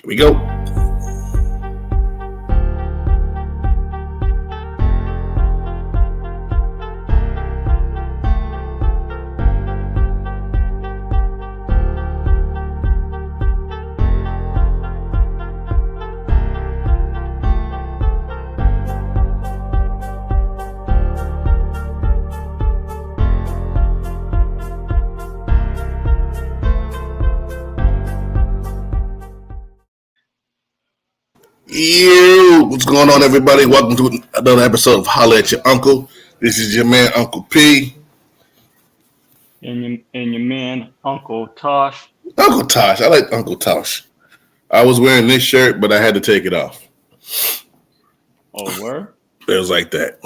Here we go. What's going on, everybody? Welcome to another episode of Holla at Your Uncle. This is your man, Uncle P. And your man, Uncle Tosh. Uncle Tosh. I like Uncle Tosh. I was wearing this shirt, but I had to take it off. Oh, where? It was like that.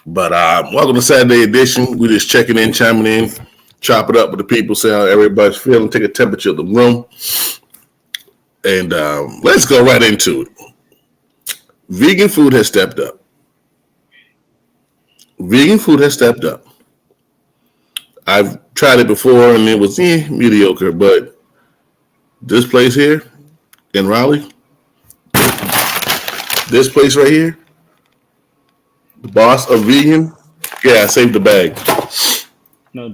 But welcome to Saturday edition. We're just checking in, chiming in, chop it up with the people, see how everybody's feeling, take a temperature of the room. And let's go right into it. Vegan food has stepped up. I've tried it before and it was mediocre, but this place here in Raleigh, this place right here, the boss of vegan, I saved the bag. No,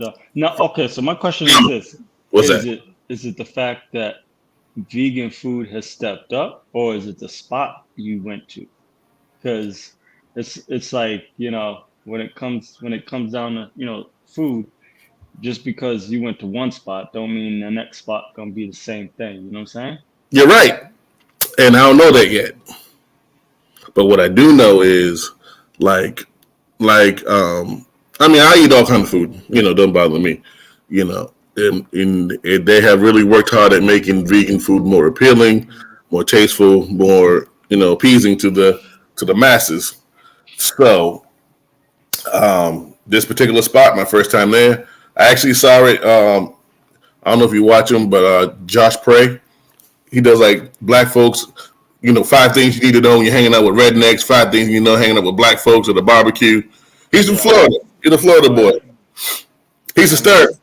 okay, so my question is this. What's that? Is it the fact that vegan food has stepped up, or is it the spot you went to? Because it's like, when it comes down to food, just because you went to one spot don't mean the next spot gonna be the same thing. You know what I'm saying? You're right, and I don't know that yet. But what I do know is I eat all kinds of food. Don't bother me. And they have really worked hard at making vegan food more appealing, more tasteful, more appeasing to the masses. So this particular spot, my first time there, I actually saw it. I don't know if you watch him, but Josh Prey, he does like black folks. 5 things you need to know when you're hanging out with rednecks. 5 things hanging out with black folks at a barbecue. He's from Florida. He's a Florida boy. He's a stir.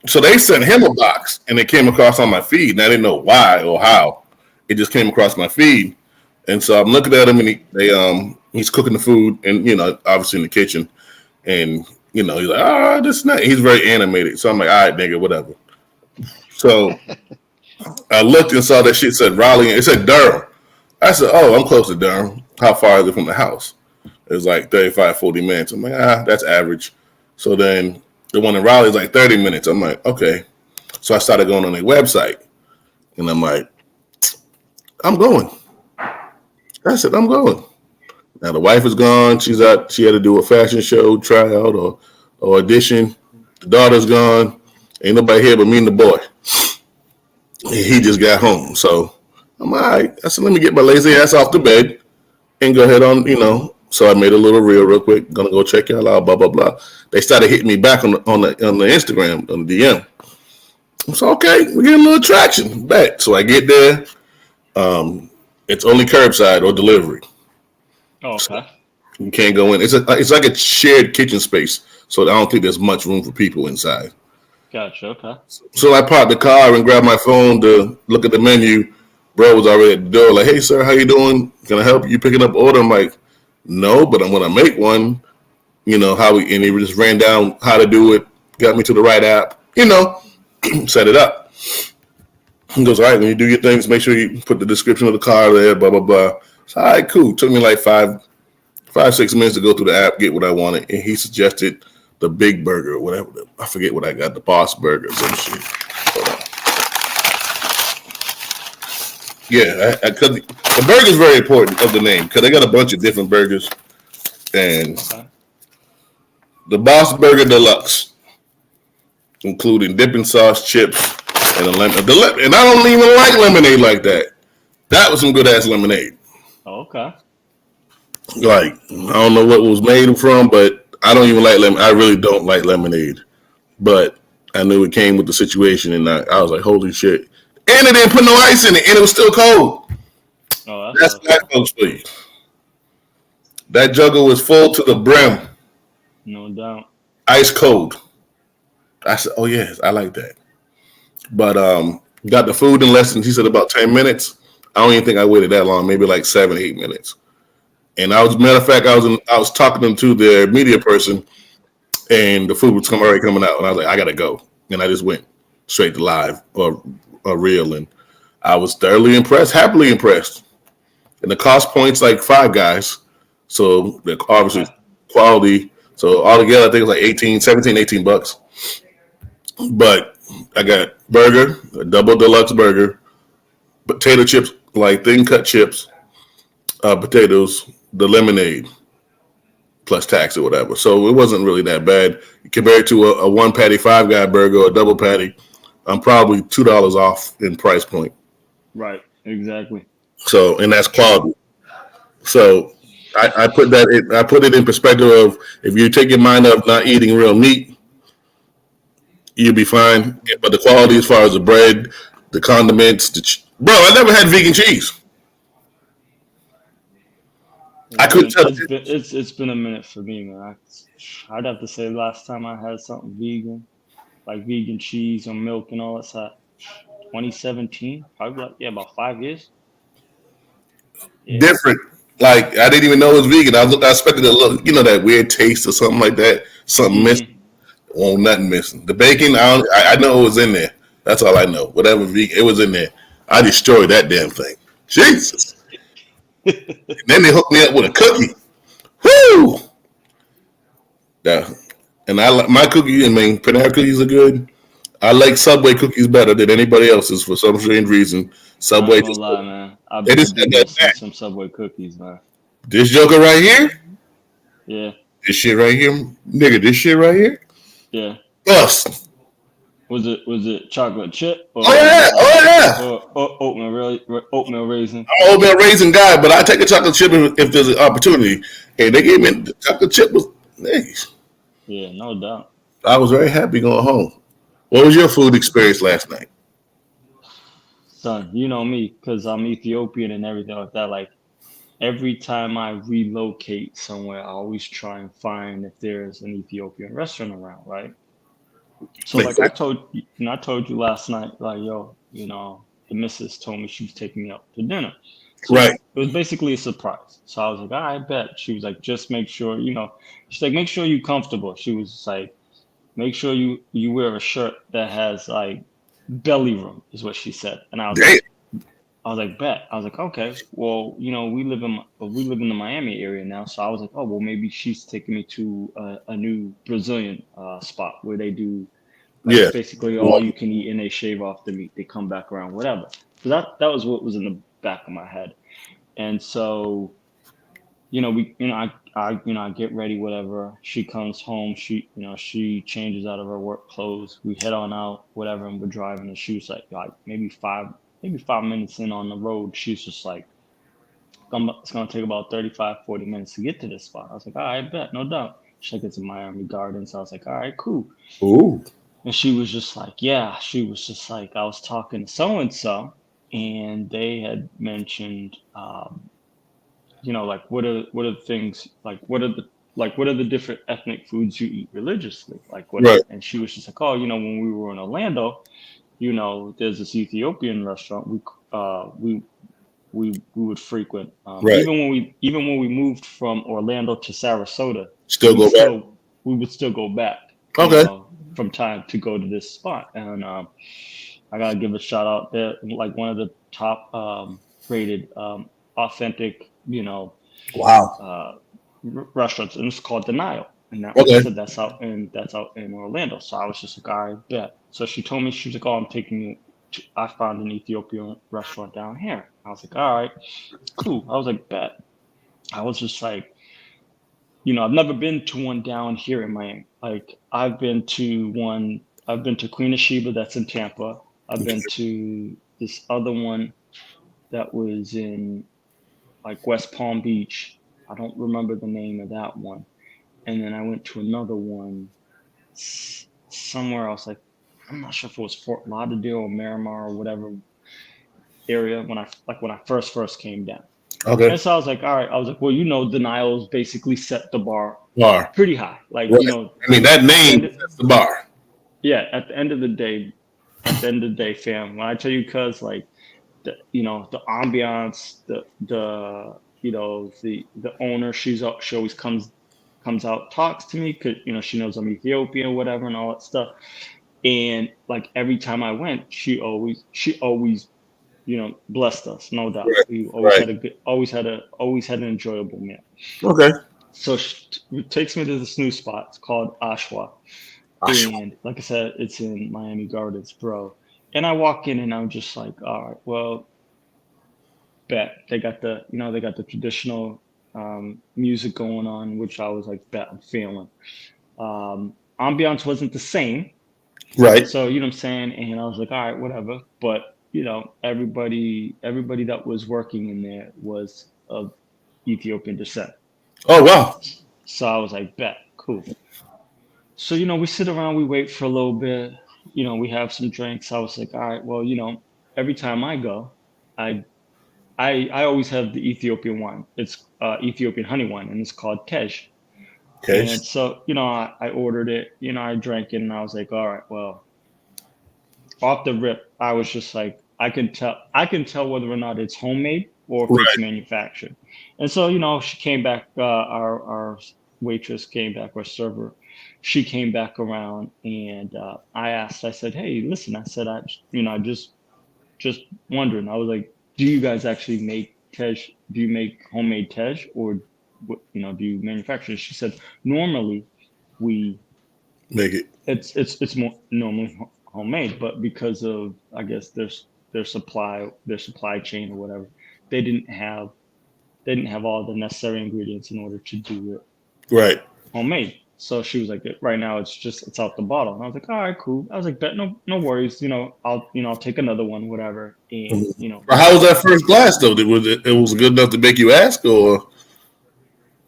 So they sent him a box, and it came across on my feed, and I didn't know why or how. It just came across my feed, and so I'm looking at him, and he's cooking the food, and obviously in the kitchen, and he's like, this is nice. He's very animated, so I'm like, all right, nigga, whatever. So I looked and saw that shit said Raleigh, and it said Durham. I said, oh, I'm close to Durham. How far is it from the house? It was like 35, 40 minutes. I'm like, that's average. So then the one in Raleigh is like 30 minutes. I'm like, okay. So I started going on their website. And I'm like, I'm going. I said, I'm going. Now the wife is gone. She's out. She had to do a fashion show, tryout, or audition. The daughter's gone. Ain't nobody here but me and the boy. He just got home. So I'm all right. I said, let me get my lazy ass off the bed and go ahead on, So I made a little reel real quick. Gonna go check y'all out, blah, blah, blah. They started hitting me back on the Instagram, on the DM. So, okay, we're getting a little traction back. So I get there. It's only curbside or delivery. Oh, okay. So you can't go in. It's like a shared kitchen space. So I don't think there's much room for people inside. Gotcha, okay. So I parked the car and grabbed my phone to look at the menu. Bro was already at the door, like, hey, sir, how you doing? Can I help you picking up order? I'm like, no, but I'm going to make one. And he just ran down how to do it, got me to the right app, set it up. He goes, all right, when you do your things, make sure you put the description of the car there, blah, blah, blah. So, all right, cool. Took me like 5-6 minutes to go through the app, get what I wanted. And he suggested the big burger or whatever. I forget what I got, the boss burger or some shit. Yeah, because the burger is very important of the name because they got a bunch of different burgers, and the Boss Burger Deluxe, including dipping sauce, chips, and a lemon. And I don't even like lemonade like that. That was some good ass lemonade. Oh, okay. Like I don't know what it was made from, but I don't even like lemon. I really don't like lemonade, but I knew it came with the situation, and I was like, holy shit. And it didn't put no ice in it, and it was still cold. Oh, that's black folks for you. That jugger was full to the brim. No doubt. Ice cold. I said, oh, yes, I like that. But Got the food in less than, he said, about 10 minutes. I don't even think I waited that long. Maybe like 7, 8 minutes. And I was, matter of fact, I was talking them to their media person, and the food was already coming out, and I was like, I gotta go, and I just went straight to live or real, and I was thoroughly impressed, happily impressed. And the cost points like Five Guys, so the obviously Okay. quality. So altogether, I think it's like 18, 17, 18 bucks. But I got burger, a double deluxe burger, potato chips, like thin cut chips, potatoes, the lemonade, plus tax or whatever. So it wasn't really that bad compared to a one patty Five Guy burger or a double patty. I'm probably $2 off in price point. Right. Exactly. So and that's quality. So I put that I put it in perspective of if you take your mind off not eating real meat, you'll be fine. But the quality as far as the bread, the condiments, bro, I never had vegan cheese. I Yeah, couldn't tell. it's been a minute for me, man. I'd have to say last time I had something vegan, like vegan cheese or milk and all that stuff, 2017, probably like, yeah, about 5 years. Yeah. Different. Like I didn't even know it was vegan. I expected a little, that weird taste or something like that. Something missing. Mm-hmm. Oh, nothing missing. The bacon, I know it was in there. That's all I know. Whatever vegan, it was in there. I destroyed that damn thing. Jesus. And then they hooked me up with a cookie. Whoo! Yeah. And I like my cookies. I mean, Panera cookies are good. I like Subway cookies better than anybody else's for some strange reason. I Subway ain't gonna just lie, man. they I've just got been that missing back. some Subway cookies, man. This joker right here, Yeah, this shit right here, nigga, this shit right here, yeah. bust. Was it chocolate chip Oh or was yeah, it oh yeah. oatmeal raisin? I'm an oatmeal raisin guy, but I take a chocolate chip if there's an opportunity. And they gave me the chocolate chip was nice. Yeah, no doubt. I was very happy going home. What was your food experience last night? Son, you know me, because I'm Ethiopian and everything like that. Like every time I relocate somewhere, I always try and find if there's an Ethiopian restaurant around, right? So Makes like I sense. told you, I told you last night, like yo, the missus told me she was taking me out to dinner. Right. So it was basically a surprise. So I was like, I bet. She was like, just make sure, she's like, make sure you comfortable. She was just like, make sure you wear a shirt that has like belly room, is what she said. And Damn. I was like, bet. I was like, okay. Well, we live in the Miami area now, so I was like, oh well, maybe she's taking me to a new Brazilian spot where they do like Yeah. it's basically all you can eat, and they shave off the meat. They come back around, whatever. So that was what was in the back of my head. And so I get ready, whatever. She comes home. She changes out of her work clothes. We head on out, whatever, and we're driving. And she was like maybe 5 minutes in on the road. She's just like, it's gonna take about 35, 40 minutes to get to this spot. I was like, all right, bet, no doubt. She's like, it's in Miami Gardens. I was like, all right, cool. Ooh. And she was just like, yeah. She was just like, I was talking to so and so, and they had mentioned like what are the things like what are the different ethnic foods you eat religiously, like what. Right. And she was just like, oh, when we were in Orlando, there's this Ethiopian restaurant we would frequent, Right. even when we moved from Orlando to Sarasota, Still we go back. still we would still go back, Okay. from time to go to this spot. And I gotta give a shout out there, like one of the top rated authentic, Wow. restaurants, and it's called Denial. And that, like I Okay. said, that's out in Orlando. So I was just like, all right, bet. So she told me, she was like, oh, I'm taking you. I found an Ethiopian restaurant down here. I was like, all right, cool. I was like, bet. I was just like, I've never been to one down here in Miami. Like I've been to Queen of Sheba, that's in Tampa. I've been to this other one that was in like West Palm Beach. I don't remember the name of that one. And then I went to another one somewhere else. Like I'm not sure if it was Fort Lauderdale or Miramar or whatever area when I first came down. Okay. And so I was like, all right. I was like, well, Denials basically set the bar Bar. pretty high. Like Right. I mean that at the name end, sets the bar. yeah, at the end of the day, At the end of the day, fam, when I tell you, cuz like the ambiance, the the owner, she always comes out, talks to me because she knows I'm Ethiopian, whatever, and all that stuff. And like every time I went, she always blessed us, no doubt. Right. We always Right. had a good, always had an enjoyable meal. Okay. So it takes me to this new spot. It's called Ashwa, Gosh. and like I said, it's in Miami Gardens, bro. And I walk in, and I'm just like, all right, well, bet they got the traditional music going on, which I was like, bet I'm feeling. Ambiance wasn't the same, Right. so what I'm saying, and I was like, all right, whatever. But everybody that was working in there was of Ethiopian descent. Oh wow. So I was like, bet, cool. So we sit around, we wait for a little bit, we have some drinks. I was like, all right, well, every time I go, I I always have the Ethiopian wine. It's Ethiopian honey wine, and it's called tej. Okay. And so, I ordered it. I drank it, and I was like, all right, well, off the rip, I was just like, I can tell whether or not it's homemade or if it's Right. manufactured. And so, she came back. Our waitress came back, our server. She came back around, and I asked. I said, "Hey, listen," I said, I just wondering. I was like, "Do you guys actually make tej? Do you make homemade tej, or do you manufacture?" She said, "Normally, we Make it. it's more normally homemade, but because of, I guess, their supply chain or whatever, they didn't have all the necessary ingredients in order to do it Right. homemade." So she was like, right now it's out the bottle. And I was like, all right, cool. I was like, bet, no worries. I'll take another one, whatever. And Mhm. we How was that talked. first glass though? It was good enough to make you ask, or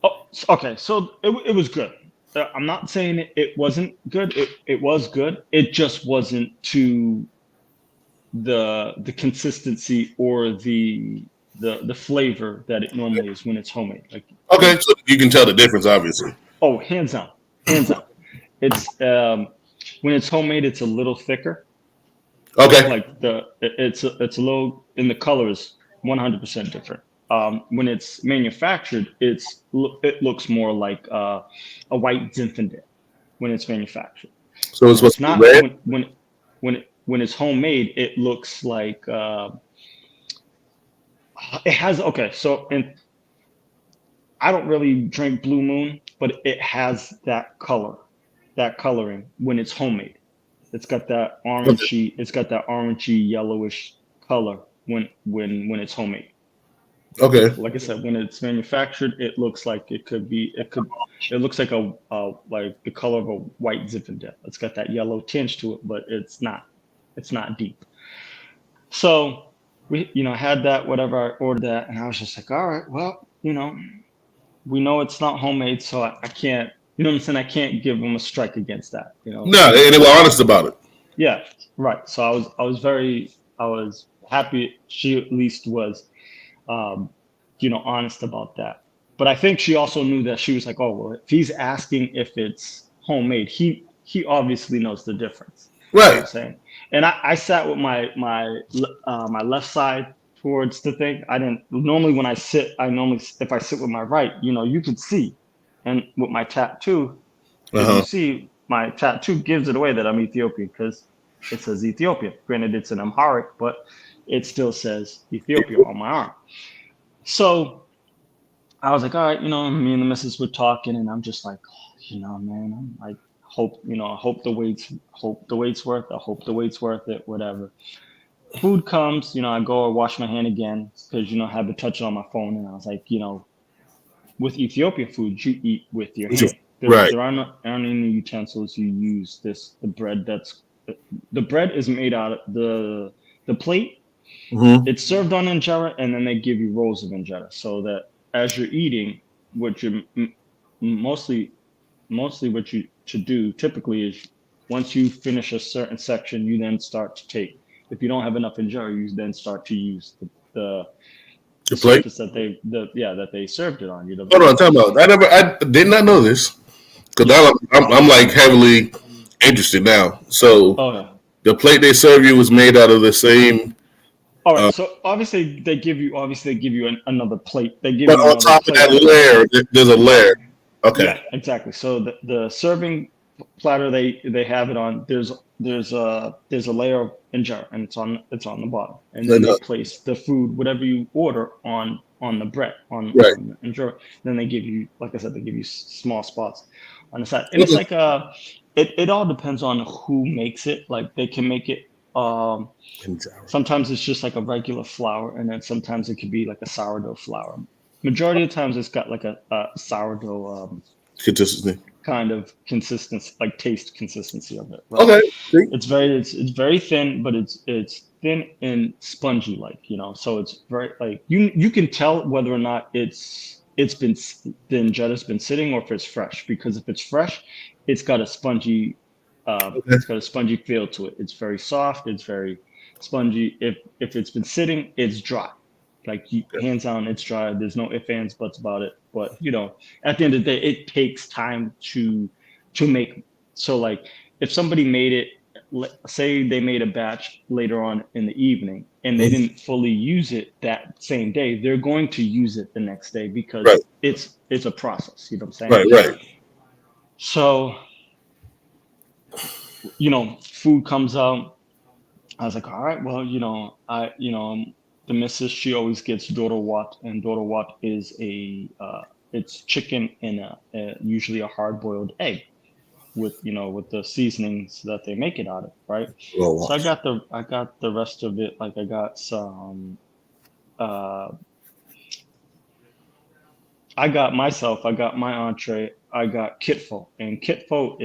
Oh, okay. So it was good. I'm not saying it wasn't good. It was good. It just wasn't to the consistency or the flavor that it normally is when it's homemade. okay? So you can tell the difference, obviously. Oh, hands down, hands down. It's when it's homemade, it's a little thicker. Okay. Like it's a little, and the color is 100% different. When it's manufactured, it looks more like a white Zinfandel when it's manufactured. So it's When supposed it's to be not, red. when it's homemade, it looks like it has. Okay, so, and I don't really drink Blue Moon, but it has that coloring when it's homemade. Okay. It's got that orangey yellowish color when it's homemade. Okay. Like I said, when it's manufactured, it looks like it looks like like the color of a white Zinfandel. It's got that yellow tinge to it, but it's not deep. So we had that, whatever, I ordered that, and I was just like, all right, well, we know it's not homemade, so I can't, what I'm saying, I can't give them a strike against that. No, She and they were honest about it. Yeah, right. So I was happy she at least was, um, honest about that. But I think she also knew that she was like, oh well, if he's asking if it's homemade, he obviously knows the difference. You know what Right. I'm saying? And I sat with my left side towards the thing. I didn't normally when I sit. I normally If I sit with my right, you could see, and with my tattoo, Uh if you huh. see, my tattoo gives it away that I'm Ethiopian because it says Ethiopian. Granted, it's an Amharic, but it still says Ethiopia on my arm. So I was like, all right, me and the missus were talking, and I'm just like, oh, man, I'm like, hope the wait's worth it. I hope the wait's worth it, whatever. Food comes, I go or wash my hand again because, I have to touch it on my phone. And I was like, with Ethiopian food, you eat with your hand. Right. There aren't any utensils you use. The bread the bread is made out of the plate. Hmm. It's served on injera, and then they give you rolls of injera, so that as you're eating, what you mostly what you should do typically is once you finish a certain section, you then start to take. If you don't have enough injera, you then start to use the The plate. surface that they served it on. The Hold on. plate. Time out. I did not know this because Yeah. I'm like heavily interested now. So Oh yeah. The plate they serve you is made out of the same, All right, uh, so obviously they give you another plate. They give but you on another top of plate that with like layer, there's a right. layer. Okay. Yeah, exactly. So the serving platter they have it on. There's a layer of injera and it's on the bottom, and then And, they place the food whatever you order on the bread right. on the injera. Then they give you, like I said, they give you small spots on the side, and it's Okay. like it all depends on who makes it. Like they can make it. Injera. Sometimes it's just like a regular flour, and then sometimes it could be like a sourdough flour. Majority of the times, it's got like a sourdough Consistency. kind of consistency, like taste consistency of it, right? Okay. See? It's very thin, but it's thin and spongy, like So it's very like you can tell whether or not the injetta's been sitting or if it's fresh. Because if it's fresh, it's got a spongy Okay. feel to it. It's very soft. It's very spongy. If it's been sitting, it's dry. Like hands down, it's dry. There's no ifs, ands, buts about it. But at the end of the day, it takes time to make. So like, if somebody made it, say they made a batch later on in the evening and they Mhm. didn't fully use it that same day, they're going to use it the next day Right. because it's a process. You know what I'm saying? Right. Right. So food comes out. I was like, all right, well, the missus, she always gets Doro Wat, and Doro Wat is it's chicken in usually a hard boiled egg with the seasonings that they make it out of, right? Oh, So I got the rest of it. Like I got some, uh, I got my entree. I got kitfo, and kitfo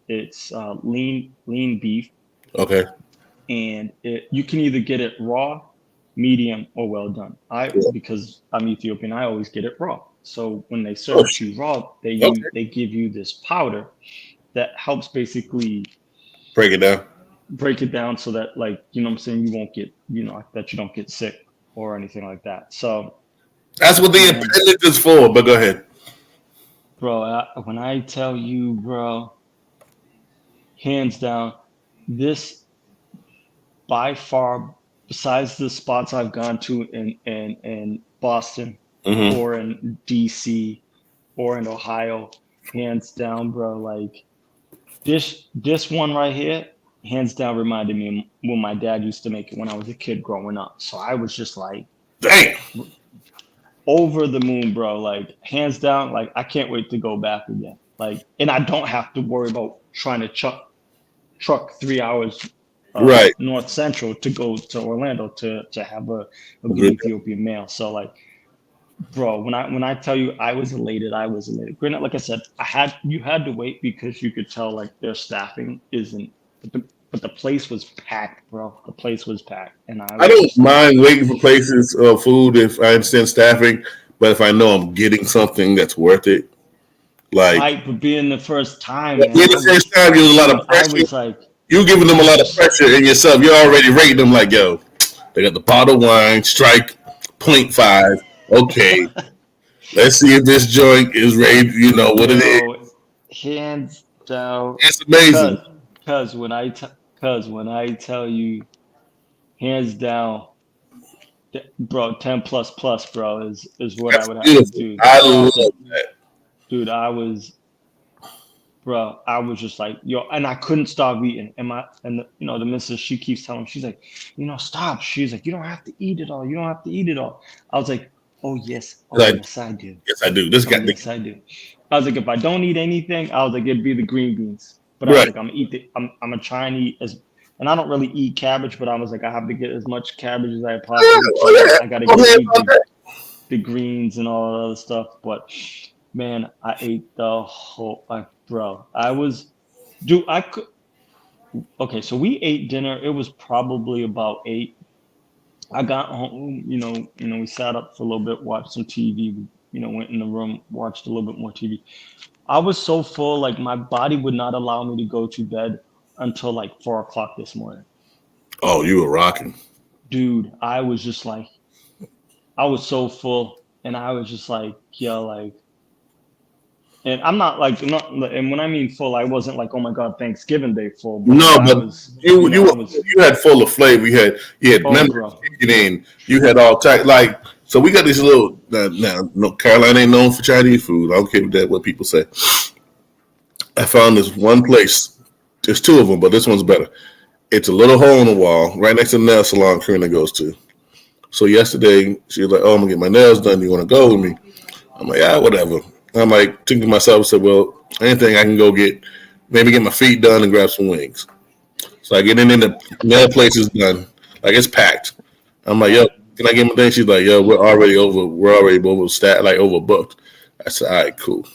it's lean beef, okay. and you can either get it raw, medium, or well done. Yeah. Because I'm Ethiopian, I always get it raw. So when they serve Oh, it to shit. you raw, Okay. they give you this powder that helps basically Break it down. break it down so that, like, what I'm saying, you won't get, that you don't get sick or anything like that. So That's what the man, appendage is for. But go ahead. bro, when I tell you, bro, hands down, this by far, besides the spots I've gone to in Boston Hmm. or in DC or in Ohio, hands down, bro. Like this one right here, hands down, reminded me of when my dad used to make it when I was a kid growing up. So I was just like Dang. over the moon, bro. Like hands down, like I can't wait to go back again. Like, and I don't have to worry about trying to truck 3 hours Right. north central to go to Orlando to have a good Good. Ethiopian meal. So like, bro, when I tell you I was elated, I was elated. Granted, like I said, you had to wait because you could tell like their staffing isn't, but the place was packed, bro. The place was packed, and I I was don't just like, mind waiting for places food if I understand staffing, but if I know I'm getting something that's worth it, like right. But being the first time, being man, I the first was, time, there's a lot dude, of I pressure. was like, You giving it them a was lot of just pressure in yourself. You're already rating them like, yo, they got the bottle of wine, strike .5. Okay, let's see if this joint is ready. You know what it is. bro, hands down, It's amazing. cause cause when I tell you, hands down, bro, 10 plus plus, bro, is what I That's would have to beautiful. do. I Oh, love that. dude, I was just like, yo, and I couldn't stop eating. The missus, she keeps telling me, she's like, stop. She's like, you don't have to eat it all. You don't have to eat it all. I was like, oh Like, yes, I do. yes, I do. This Oh got the yes, I do. I was like, if I don't eat anything, I was like, it'd be the green beans. But I was right. like, I'm gonna try and eat as, and I don't really eat cabbage, but I was like, I have to get as much cabbage as I Yeah, possibly oh, can. yeah. I gotta Go ahead eat on that. the greens and all that other stuff. But man, I ate the whole, like, bro. Dude, I could. Okay, so we ate dinner. It was probably about 8. I got home. We sat up for a little bit, watched some TV. Went in the room, watched a little bit more TV. I was so full, like my body would not allow me to go to bed until like 4 o'clock this morning. Oh, you were rocking. Dude, I was just like, I was so full, and I was just like, yo, like, And I'm not like not, and when I mean full, I wasn't like, oh my god, Thanksgiving Day full, No, but I but was, you I you was you had full of flavor. You had oh members bro, kicking in. You had all type like so. We got this little now. No, Carolina ain't known for Chinese food. I don't care what people say. I found this one place. There's two of them, but this one's better. It's a little hole in the wall right next to the nail salon Karina goes to. So yesterday she was like, "Oh, I'm gonna get my nails done. You want to go with me?" I'm like, "Yeah, whatever." I'm like thinking to myself, I said, "Well, anything I can go get, maybe get my feet done and grab some wings." So I get in, and the nail place is done. Like it's packed. I'm like, "Yo, right, can I get my thing?" She's like, "Yo, we're already over. We're already over stat, like overbooked." I said, "All right, cool."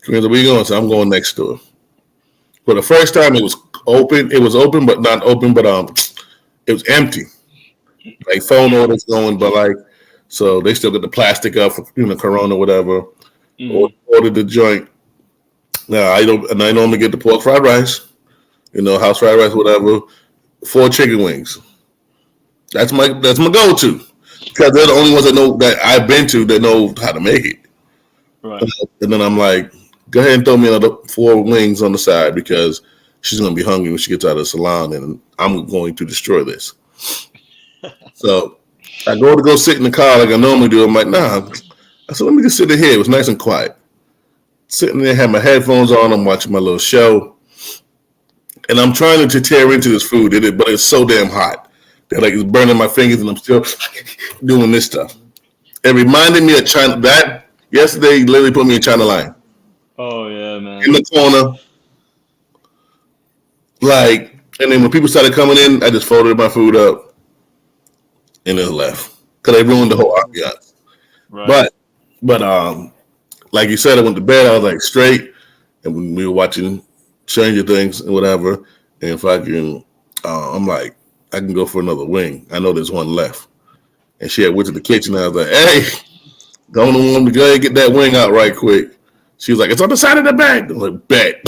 Karina, where you going? So I'm going next door. For the first time, it was open. It was open, but not open. But it was empty. Like phone orders going, but like so they still get the plastic up for Corona, whatever. Or mm, ordered the joint. Now I don't, and I normally get the pork fried rice, house fried rice, whatever. 4 chicken wings. That's my go to because they're the only ones that I've been to that know how to make it. right. And then I'm like, go ahead and throw me another 4 wings on the side because she's gonna be hungry when she gets out of the salon, and I'm going to destroy this. So I go sit in the car like I normally do. I'm like, nah. I said, let me just sit in here. It was nice and quiet. Sitting there, had my headphones on. I'm watching my little show, and I'm trying to tear into this food, but it's so damn hot that like it's burning my fingers, and I'm still doing this stuff. It reminded me of China. That yesterday literally put me in China line Oh yeah, in man. the corner, like. And then when people started coming in, I just folded my food up and then left because they ruined the whole ambiance. Right. But like you said, I went to bed. I was like straight, and when we were watching Stranger Things and whatever, and if I can, I'm like, I can go for another wing. I know there's one left. And she had went to the kitchen. And I was like, hey, don't want me to go ahead and get that wing out right quick. She was like, it's on the side of the bag. I'm like, bet.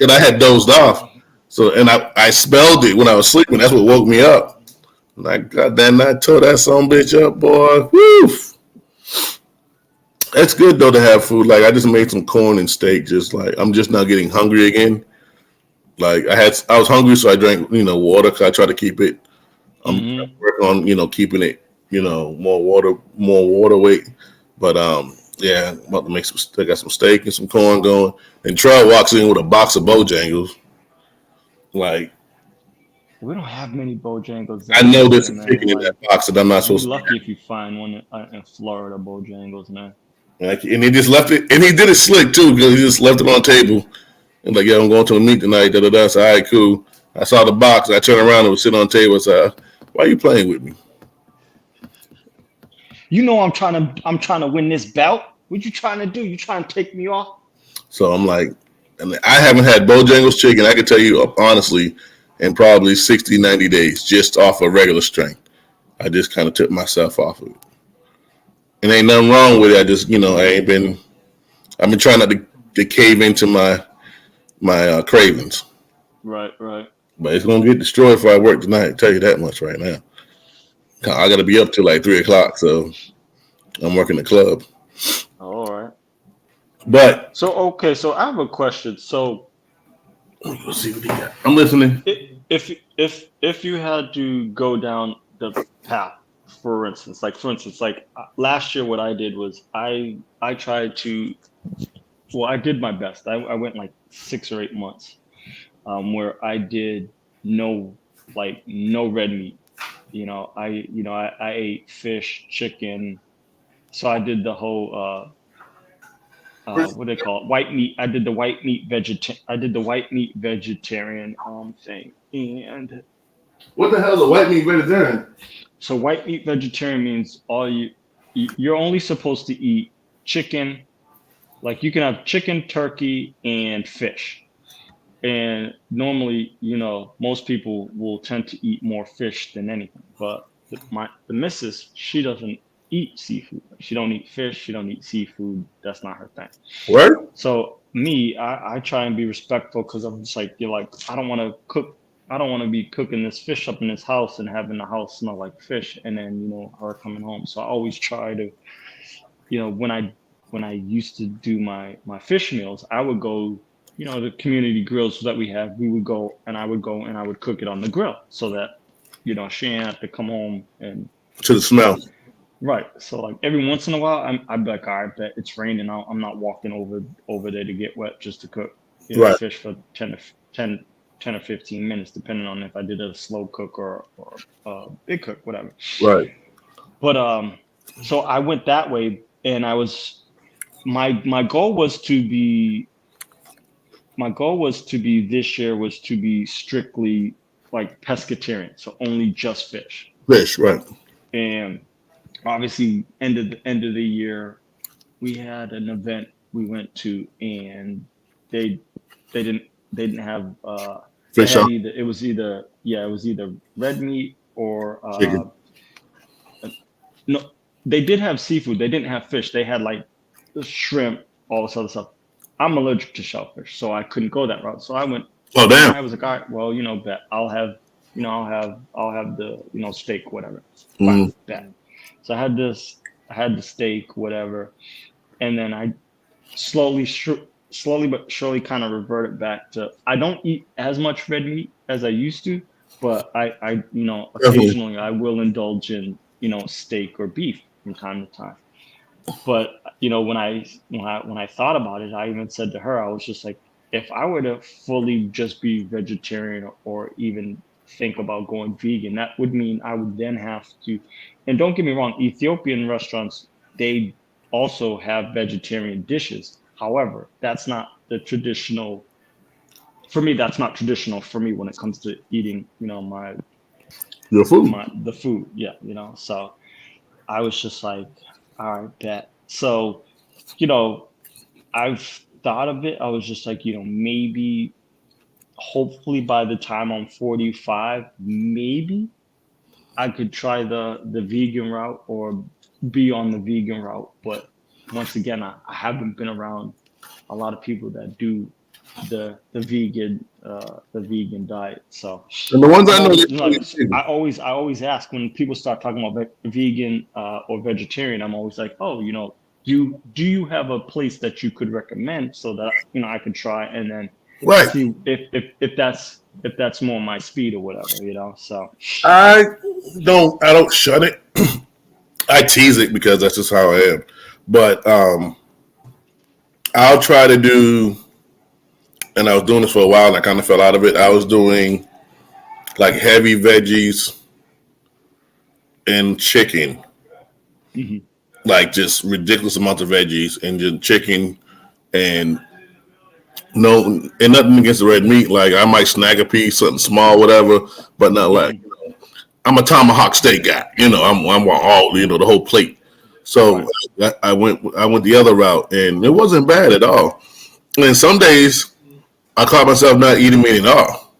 And I had dozed off. So, and I smelled it when I was sleeping. That's what woke me up. Like, God damn, I tore that son bitch up, boy. Woo! It's good though to have food. Like I just made some corn and steak. Just like I'm just now getting hungry again. Like I was hungry, so I drank water. Cause I try to keep it. I'm trying to Hmm. work on keeping it more water weight. But yeah, I'm about to make some. I got some steak and some corn going. And Troy walks in with a box of Bojangles. Like We don't have many Bojangles I down know there's here, some man. chicken in that Like box that I'm not you supposed to. lucky if you find one in Florida, Bojangles, man. Like, and he just left it, and he did it slick too because he just left it on the table. And like, yeah, I'm going to a meet tonight. Da da da. So, all right, cool. I saw the box. I turned around and it was sitting on the table. I said, why are you playing with me? You know I'm trying to win this bout. What you trying to do? You trying to take me off? So I'm like, and I haven't had Bojangles chicken. I can tell you honestly, in probably 60, 90 days, just off of regular strength. I just kind of took myself off of it. And ain't nothing wrong with it. I just, I've been trying not to cave into my cravings. Right, right. But it's gonna get destroyed if I work tonight. I'll tell you that much right now. I got to be up till like 3 o'clock, so I'm working the club. All right. But So okay, so I have a question. So let's see what he got. I'm listening. if you had to go down the path, for instance, like last year, what I did was I tried to, well, I did my best. I went like 6 or 8 months, where I did no no red meat. I ate fish, chicken. So I did the whole what do they call it? White meat. I did the white meat vegetarian thing. And What the hell is a white meat vegetarian? so white meat vegetarian means you're only supposed to eat chicken. Like you can have chicken, turkey, and fish. And normally, most people will tend to eat more fish than anything. But the missus, she doesn't eat seafood. She don't eat fish. She don't eat seafood. That's not her thing. What? So me, I try and be respectful because I'm just like, you're like, I don't want to cook. I don't want to be cooking this fish up in this house and having the house smell like fish, and then her coming home. So I always try to, you know, when I when I used to do my fish meals, I would go, the community grills that we have. We would go and I would cook it on the grill so that she ain't have to come home and To the smell. right. So like every once in a while, I'd be like, all right, bet it's raining. I'm not walking over there to get wet just to cook, Right. fish for 10 or 15 minutes, depending on if I did a slow cook or big cook, whatever. Right. But so I went that way, and my goal was to be this year was to be strictly like pescatarian, so only just fish. Fish. Right. And obviously, end of the year, we had an event we went to, and they they didn't have they Fish had on either red meat or chicken. no, they did have seafood. They didn't have fish. They had like shrimp, all this other stuff. I'm allergic to shellfish, so I couldn't go that route. So I went. Oh The damn. guy was like, all right, well, bet I'll have the steak, whatever. Fine, Mm. bet. So I had the steak, whatever, and then I slowly but surely kind of reverted back to I don't eat as much red meat as I used to, but I Definitely. occasionally I will indulge in steak or beef from time to time. But when I thought about it, I even said to her, I was just like, if I were to fully just be vegetarian or even think about going vegan, that would mean I would then have to. And don't get me wrong, Ethiopian restaurants, they also have vegetarian dishes. However, that's not the traditional. For me, that's not traditional for me when it comes to eating. Your food. The food. Yeah, So I was just like, all right, bet. So you know, I've thought of it. I was just like, maybe, hopefully, by the time I'm 45, maybe I could try the vegan route or be on the vegan route. But once again, I haven't been around a lot of people that do the vegan diet. So And the ones I I'm know, always they like, really vegan. I always ask when people start talking about vegan or vegetarian. I'm always like, oh, do you have a place that you could recommend so that I could try and then Right. see if that's more my speed or whatever. So I don't shun it. I tease it because that's just how I am. But I'll try to do, and I was doing this for a while and I kind of fell out of it. I was doing like heavy veggies and chicken, mhm. like just ridiculous amounts of veggies and just chicken and no, and nothing against the red meat. Like I might snag a piece, something small, whatever, but not like Mhm. I'm a tomahawk steak guy. I'm all the whole plate. So Right. I went the other route, and it wasn't bad at all. And some days I caught myself not eating meat at all.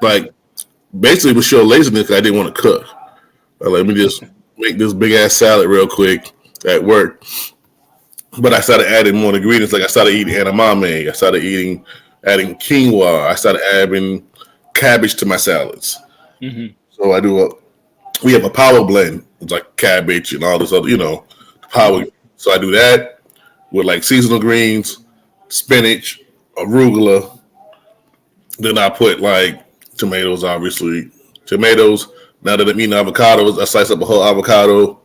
Like basically it was show laziness 'cause I didn't want to cook. Let me just make this big ass salad real quick at work. But I started adding more ingredients. Like I started eating edamame. I started adding quinoa. I started adding cabbage to my salads. Hmm. So we have a power blend. It's like cabbage and all this other, power. Right. So I do that with like seasonal greens, spinach, arugula. Then I put like tomatoes, obviously. Tomatoes. Now that I'm eating avocados, I slice up a whole avocado.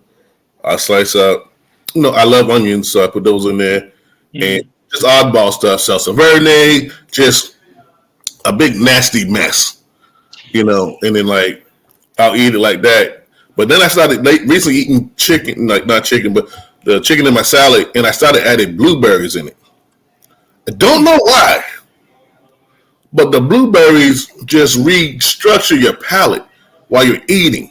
I slice up, I love onions, so I put those in there. And Hmm. just oddball stuff. Salsa verde, just a big nasty mess, and then like I'll eat it like that. But then I started recently eating chicken, like not chicken, but the chicken in my salad, and I started adding blueberries in it. I don't know why, but the blueberries just restructure your palate while you're eating.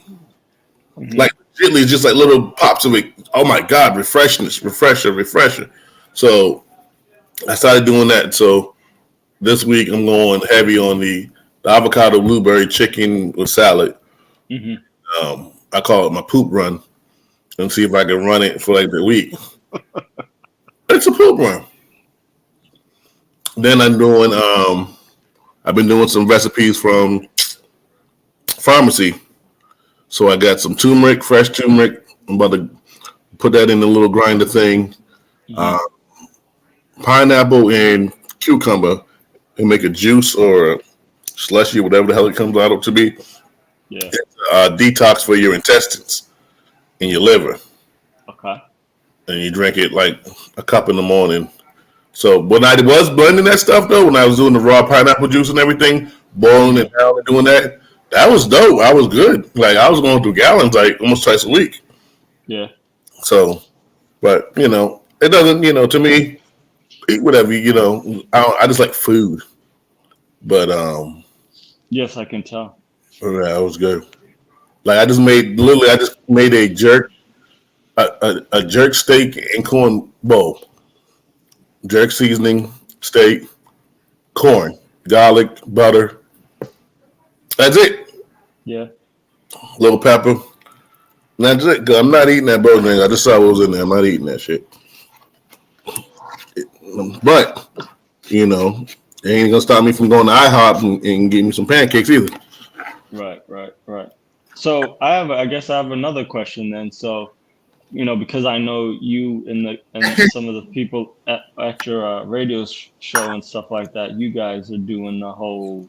Hmm. Like literally, just like little pops of it. Oh my god, refreshness, refresher. So I started doing that. So this week I'm going heavy on the avocado blueberry chicken with salad. Hmm. I call it my poop run and see if I can run it for like the week. It's a poop run. Then I've been doing some recipes from pharmacy. So I got some turmeric, fresh turmeric. I'm about to Put that in the little grinder thing. Hmm. Uh, Pineapple and cucumber, and make a juice or a slushy, whatever the hell it comes out to be. Yeah. Detox for your intestines and your liver, Okay. and you drink it like a cup in the morning. So when I was blending that stuff though, when I was doing the raw pineapple juice and everything, boiling it Hmm. down and doing that, that was dope. I was good. Like I was going through gallons like almost twice a week. Yeah. So, but it doesn't. To me, eat whatever. I just like food. But Yes, I can tell. yeah, it was good. Like I just made a jerk steak and corn bowl. Jerk seasoning, steak, corn, garlic, butter. That's it. Yeah. Little pepper. That's it. 'Cause I'm not eating that burger thing. I just saw what was in there. I'm not eating that shit. But it ain't gonna stop me from going to IHOP and getting me some pancakes either. Right. Right. Right. So I guess I have another question then. So, because I know you and some of the people at your radio show and stuff like that, you guys are doing the whole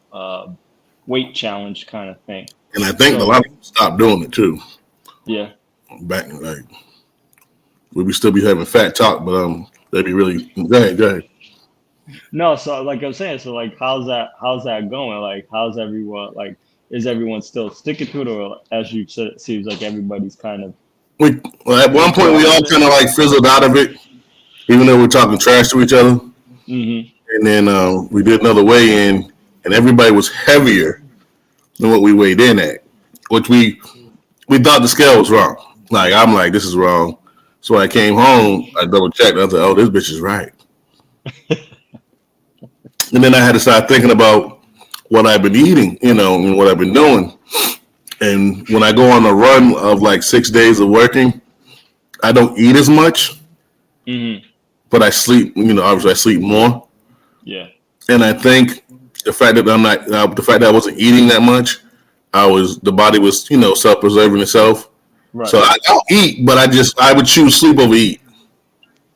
weight challenge kind of thing. And I think a lot of So people stopped doing it too. yeah. Back like we be still be having fat talk, but they be really go ahead, go ahead. No, so like I'm saying, so like how's that going? Like how's everyone like is everyone still sticking to it, or as you said, it seems like everybody's kind of We at one went point we off all of it? kind of like fizzled out of it, even though we're talking trash to each other. Hmm. And then we did another weigh in, and everybody was heavier than what we weighed in at, which we thought the scale was wrong. Like I'm like this is wrong. So when I came home, I double checked. I was like, oh, this bitch is right. And then I had to start thinking about what I've been eating, and what I've been doing. And when I go on a run of like 6 days of working, I don't eat as much, Hmm. but I sleep. Obviously I sleep more. Yeah. And I think the fact that I wasn't eating that much, the body was self preserving itself. Right. So I'll eat, but I would choose sleep over eat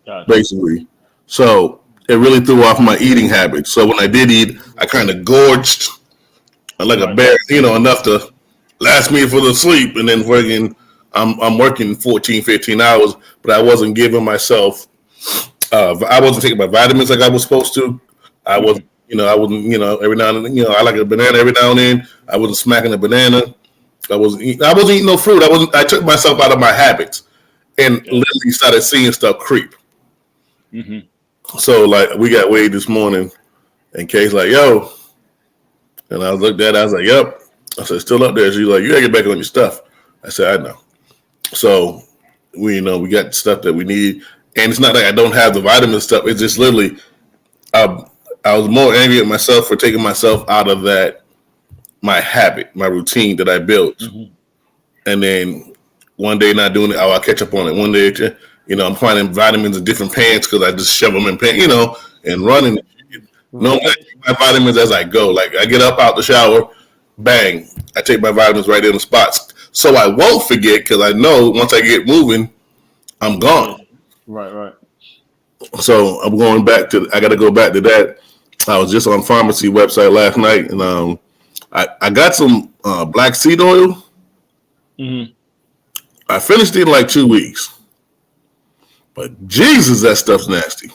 Gotcha. basically. So it really threw off my eating habits. So when I did eat, I kind of gorged like a Right. bear, enough to last me for the sleep, and then working. I'm working 14, 15 hours, but I wasn't giving myself. I wasn't taking my vitamins like I was supposed to. I Hmm. wasn't. I wasn't. Every now and then. I like a banana every now and then. I wasn't smacking a banana. I wasn't eating no fruit. I took myself out of my habits and Gotcha. literally started seeing stuff creep. Hmm. So like we got weighed this morning, and Kay's like, "Yo," and I looked at it. I was like, "Yep." I said, "Still up there." She's like, "You gotta get back on your stuff." I said, "I know." So we got stuff that we need, and it's not like I don't have the vitamin stuff. It's just literally I, I was more angry at myself for taking myself out of that my habit, my routine that I built, Hmm. and then one day not doing it. Oh, I'll catch up on it. One day, I'm finding vitamins in different pants because I just shove them in pants, and running. Normally, I Right. take my vitamins as I go. Like I get up out the shower, bang, I take my vitamins right in the spots, so I won't forget because I know once I get moving, I'm Yeah. gone. Right. Right. So I'm going back to. I got to go back to that. I was just on pharmacy website last night, and I got some black seed oil. Hmm. I finished it in like 2 weeks, but Jesus, that stuff's nasty.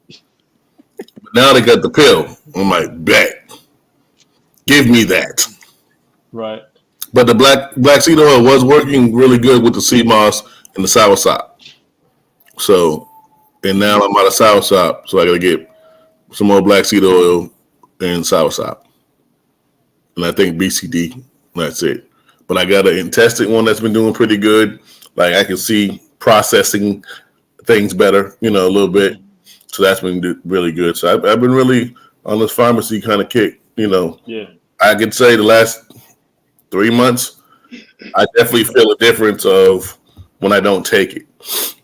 But now they got the pill. I'm like, bet, give me that. Right. But the black seed oil was working really good with the sea moss and the soursop. So, and now Hmm. I'm out of soursop, so I got to get some more black seed oil and soursop. And I think BCD. That's it. But I got an intestine one that's been doing pretty good. Like I can see processing things better, a little bit. Hmm. So that's been really good. So I've been really on this pharmacy kind of kick. Yeah. I could say the last 3 months, I definitely feel a difference of when I don't take it.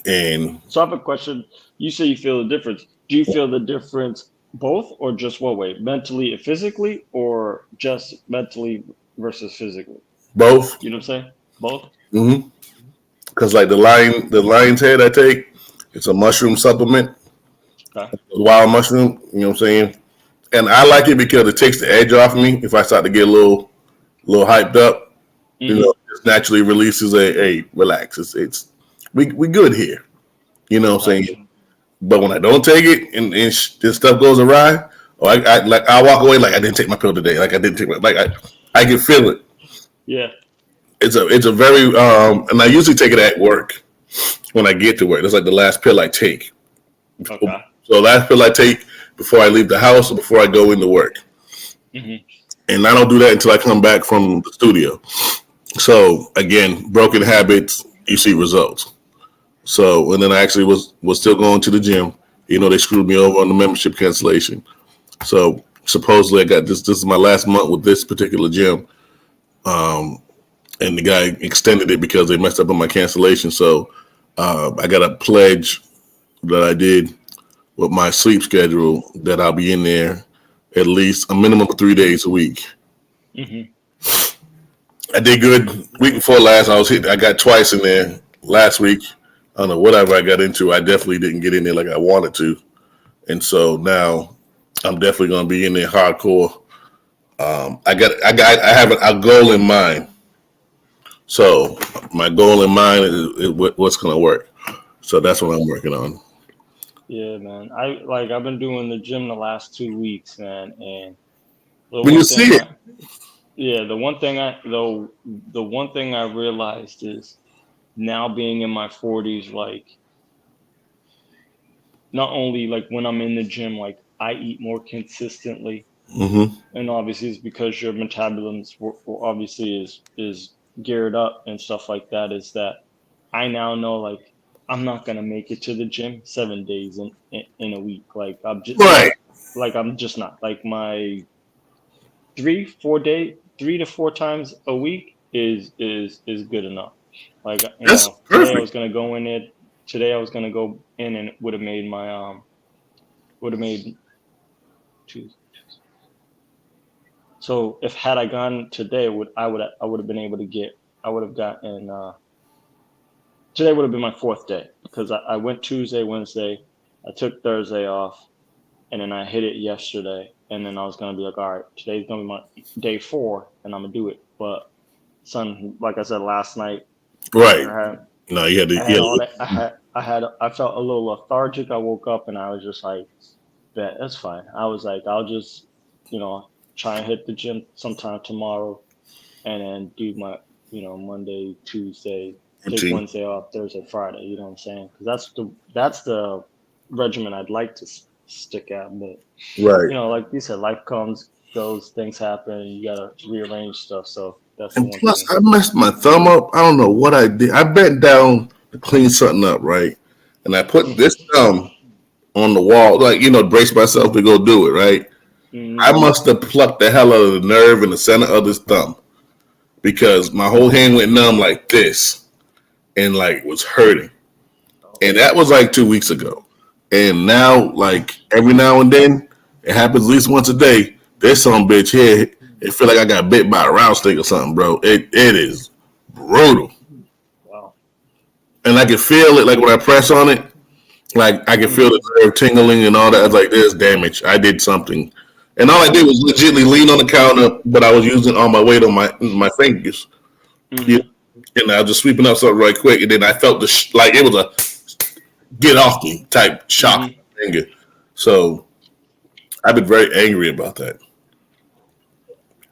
And So I have a question. You say you feel the difference. Do you feel the difference both or just one way? Mentally and physically, or just mentally versus physically? both, You know what I'm saying? Both? mm-hmm. because like the lion's head I take, it's a mushroom supplement, Okay. wild mushroom. You know what I'm saying? And I like it because it takes the edge off me. If I start to get a little hyped up, Mm-hmm. it just naturally releases a relax. It's we good here. You know what I'm Gotcha. saying? But when I don't take it and this stuff goes awry, or I walk away like I didn't take my pill today. Like I didn't take my like I can feel it. Yeah. It's a very and I usually take it at work when I get to work. That's like the last pill I take. Okay. So last pill I take before I leave the house or before I go into work. Mm-hmm. And I don't do that until I come back from the studio. So again, broken habits, you see results. So and then I actually was still going to the gym. They screwed me over on the membership cancellation. So supposedly I got this. This is my last month with this particular gym, and the guy extended it because they messed up on my cancellation. So I got a pledge that I did with my sleep schedule that I'll be in there at least a minimum of 3 days a week. Mm-hmm. I did good week before last. I got twice in there last week. I don't know whatever I got into. I definitely didn't get in there like I wanted to, and so now I'm definitely going to be in there hardcore. I have a goal in mind. So my goal in mind is what's going to work. So that's what I'm working on. Yeah, man. I've been doing the gym the last 2 weeks, man, and the When you one see thing it, I yeah, the one thing I realized is now being in my 40s, like not only like when I'm in the gym, like I eat more consistently, mm-hmm. and obviously it's because your metabolism obviously is geared up and stuff like that. Is that I now know like I'm not gonna make it to the gym 7 days in a week. Right, Like I'm just not like my 3 to 4 times a week is good enough. Like that's today I perfect. was gonna go in it. Today I was gonna go in and it would have made two. So if had I gone today, I would have been able to get I would have gotten today would have been my fourth day because I went Tuesday, Wednesday, I took Thursday off, and then I hit it yesterday, and then I was gonna be like, all right, today's gonna be my day four, and I'm gonna do it. But son, like I said last night, Right. I had No, you had to. I You had had all to that I felt a little lethargic. I woke up and I was just like, that that's fine. I was like, I'll just you know try and hit the gym sometime tomorrow, and then do my Monday, Tuesday, take routine. Wednesday off, Thursday, Friday. You know what I'm saying? Because that's the regimen I'd like to stick at. But Right. like you said, life comes, goes, things happen. You gotta rearrange stuff. So that's the And one plus, thing. I messed my thumb up. I don't know what I did. I bent down to clean something up, right? And I put Mm-hmm. this thumb on the wall, like brace myself to go do it, right? I Mm-hmm. must have plucked the hell out of the nerve in the center of this thumb because my whole hand went numb like this and like was hurting. Oh, And that was like 2 weeks ago. And now, like every now and then, it happens at least once a day. There's some bitch here. It feel like I got bit by a round stick or something, bro. It is brutal. wow. And I can feel it like when I press on it, like I can feel Mm-hmm. the nerve tingling and all that. I was like, there's damage. I did something. And all I did was legitimately lean on the counter, but I was using all my weight on my fingers. Yeah. Mm-hmm. And I was just sweeping up something right quick, and then I felt like it was a get off me type shock Mm-hmm. finger. So I've been very angry about that.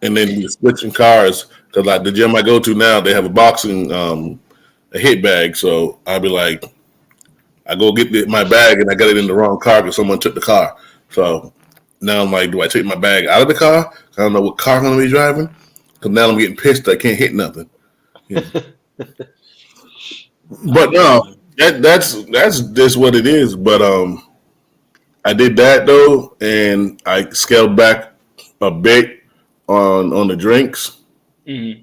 And then switching cars because like the gym I go to now, they have a boxing a hit bag. So I'd be like, I go get my bag and I got it in the wrong car because someone took the car. So now I'm like, do I take my bag out of the car? I don't know what car I'm gonna be driving. Because now I'm getting pissed. I can't hit nothing. Yeah. I But feel no, you. that's just what it is. But I did that though, and I scaled back a bit on the drinks. Mm-hmm.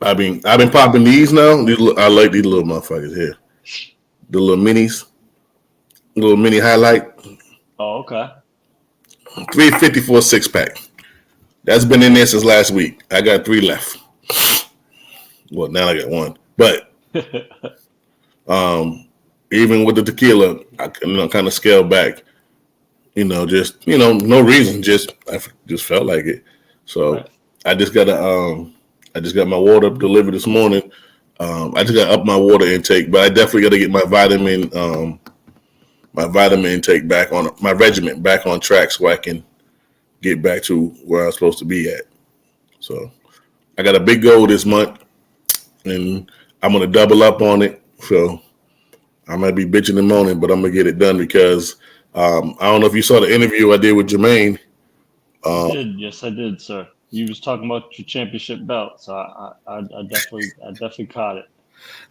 I've been popping these now. I like these little motherfuckers here. The little minis, little mini highlight, Oh, okay. 350 for a 6 pack. That's been in there since last week. I got three left. Well, now I got one, but Um, Even with the tequila, I kind of scaled back. Just no reason, just I just felt like it. So Right. I just got I just got my water delivered this morning. I just got to up my water intake, but I definitely got to get my vitamin intake back on my regimen back on track so I can get back to where I'm supposed to be at. So I got a big goal this month, and I'm gonna double up on it. So I might be bitching and moaning, but I'm gonna get it done because I don't know if you saw the interview I did with Jermaine. I Um, did. Yes, I did, sir. You was talking about your championship belt, so I definitely caught it.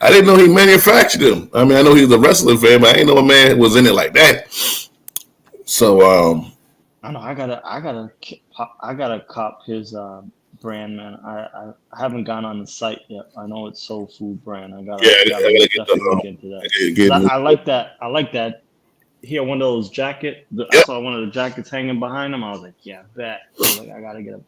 I didn't know he manufactured them. I mean, I know he was a wrestling fan, but I didn't know a man was in it like that. So I know. I gotta cop his brand, man. I haven't gone on the site yet. I know it's Soul Food brand. yeah, I I gotta gotta get definitely look into I that gotta because get I like that. I like that. Here, one of those jacket. I yep. saw one of the jackets hanging behind him. I was like, yeah, bet. I was like, I gotta get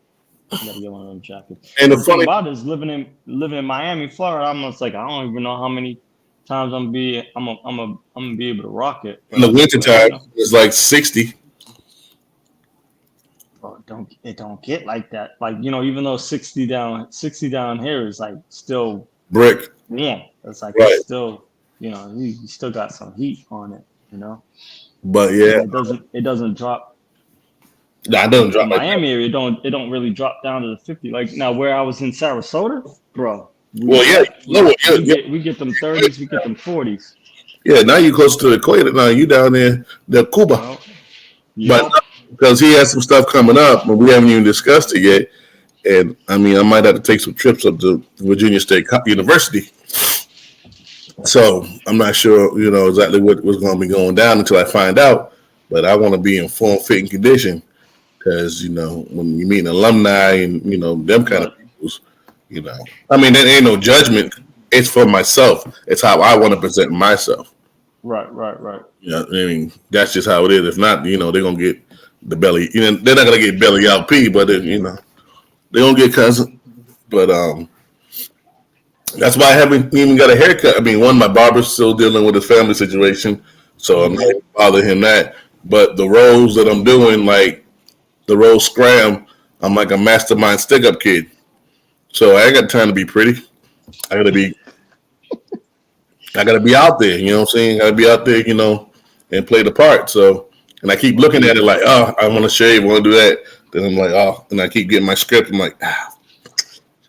one of them jackets. And the But the thing funny about it is living in Miami, Florida. I'm just like, I don't even know how many times I'm gonna be able to rock it. in But the I'm just like, wintertime it's like 60 bro, don't get like that. Like, even though 60 down here is like still brick, warm. It's like it's right? still, you still got some heat on it, But yeah, and it doesn't drop nah, it in, doesn't in drop like that. Miami area. It don't really drop down to the 50. Like now where I was in Sarasota, bro, Well, yeah, lower, we get them 30s, we get them 40s. yeah. Now you close to the equator. Now you down there, the Cuba. Well, But yup. because he has some stuff coming up, but we haven't even discussed it yet. And I mean, I might have to take some trips up to Virginia State University. So I'm not sure, exactly what's going to be going down until I find out. But I want to be in form, fit, and condition because when you meet an alumni and them kind of Right, peoples, I mean, there ain't no judgment. It's for myself. It's how I want to present myself. right. I mean, that's just how it is. If not, they're gonna get the belly. They're not gonna get belly out P, but they're gonna get cousin. But that's why I haven't even got a haircut. I mean, one, my barber's still dealing with his family situation, so I'm not Hmm. even bothering him that. But the roles that I'm doing, like the role scram, I'm like a mastermind stick up kid. So I ain't got time to be pretty. I gotta be, I gotta be out there. You know what I'm saying? I gotta be out there, and play the part. So, and I keep Right. looking at it like, oh, I want to shave, I want to do that. Then I'm like, oh, and I keep getting my script. I'm like,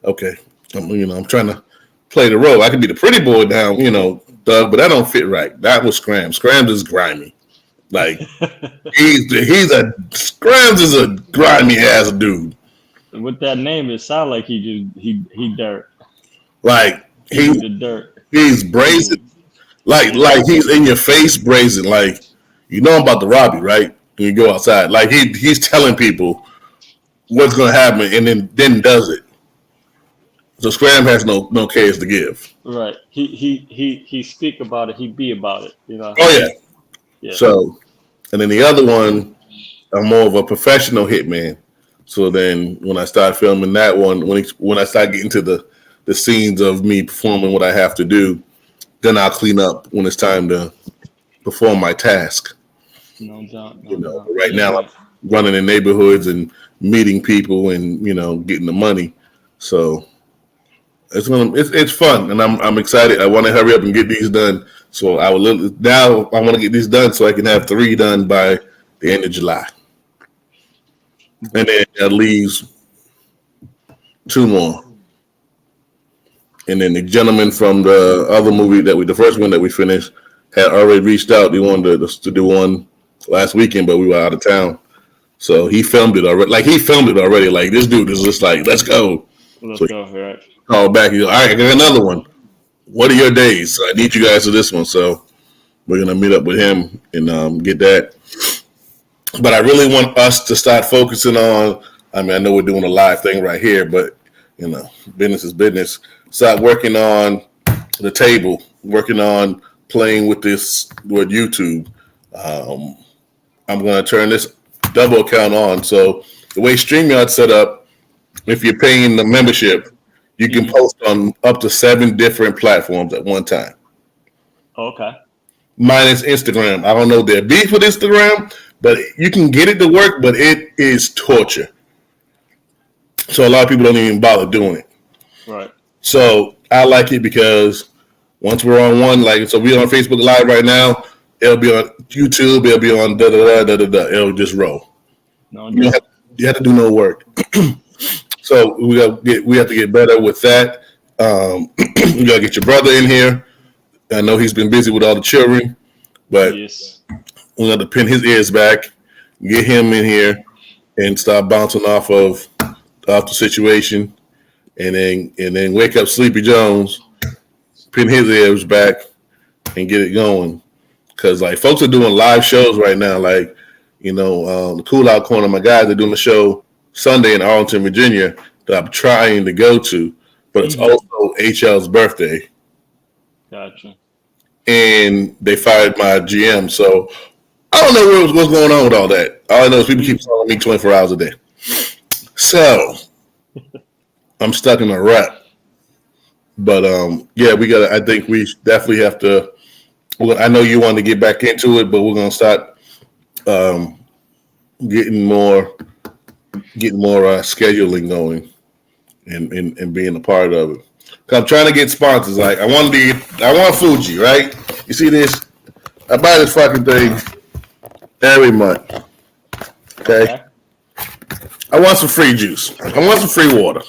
okay, I'm trying to play the role. I could be the pretty boy down, Doug, but that don't fit right. That was Scram. Scrams is grimy. Like he's a Scrams is a grimy ass dude. With that name, it sounds like he dirt. Like He do the dirt. he's brazen. Like he's in your face brazen. Like I'm about to rob you, right? When you go outside, like he's telling people what's gonna happen, and then does it. So Scram has no cares to give. Right. He speak about it. He be about it. Oh yeah. Yeah. So and then the other one, I'm more of a professional hitman. So then when I start filming that one, when I start getting to the scenes of me performing what I have to do, then I'll clean up when it's time to perform my task. No doubt. No doubt. Right Yeah, now I'm but running in neighborhoods and meeting people and getting the money. So it's fun and I'm excited. I want to hurry up and get these done. So now I want to get these done so I can have 3 done by the end of July, and then that leaves 2 more. And then the gentleman from the other movie the first one that we finished, had already reached out. They wanted to do one last weekend, but we were out of town. So he filmed it already. Like he filmed it already. Like this dude is just like, let's go. let's So he go. All right. called back. He's like, all right, I got another one. What are your days? So I need you guys to this one. So we're gonna meet up with him and get that. But I really want us to start focusing on. I mean, I know we're doing a live thing right here, but business is business. Start working on the table, working on playing with YouTube. Um, I'm going to turn this double account on. So the way StreamYard's set up, if you're paying the membership, you can Hmm. post on up to 7 different platforms at one time. Okay. minus Instagram. I don't know their beef with Instagram, but you can get it to work, but it is torture. So a lot of people don't even bother doing it. Right. So I like it because once we're on one, like so we're on Facebook Live right now, it'll be on YouTube, it'll be on da da da da da da. It'll just roll. No You don't have, doubt. you have to do no work. So we have to get better with that. You gotta get your brother in here. I know he's been busy with all the children, but Yes. we got to pin his ears back, get him in here, and start bouncing off the situation, and then wake up Sleepy Jones, pin his ears back, and get it going. Because like folks are doing live shows right now, like the Cool Out Corner. My guys are doing a show Sunday in Arlington, Virginia that I'm trying to go to, but it's Hmm. also HL's birthday, Gotcha. and they fired my GM. So I don't know what's going on with all that. All I know is people keep Mm. calling me 24 hours a day. So I'm stuck in a rut. But yeah, we got. I think we definitely have to. I know you want to get back into it, but we're gonna start um, getting more, scheduling going and being a part of it. Cause I'm trying to get sponsors. Like I want Fuji, right? You see this? I buy this fucking thing every month. Okay, Okay. I want some free juice. I want some free water.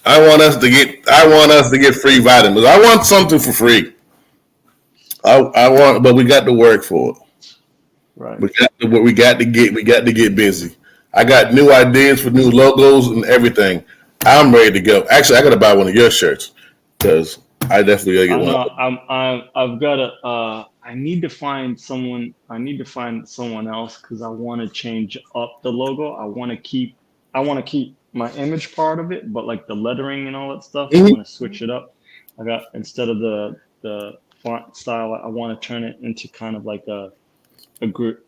I want us to get free vitamins. I want something for free. I want, but we got to work for it. Right. We got to get busy. I got new ideas for new logos and everything. I'm ready to go. Actually, I got to buy one of your shirts because I definitely got to get I one. know. I've got to. I need to find someone. I need to find someone else because I want to change up the logo. I want to keep. I want to keep my image part of it, but like the lettering and all that stuff, I Mm-hmm. want to switch it up. I got instead of the font style, I want to turn it into kind of like a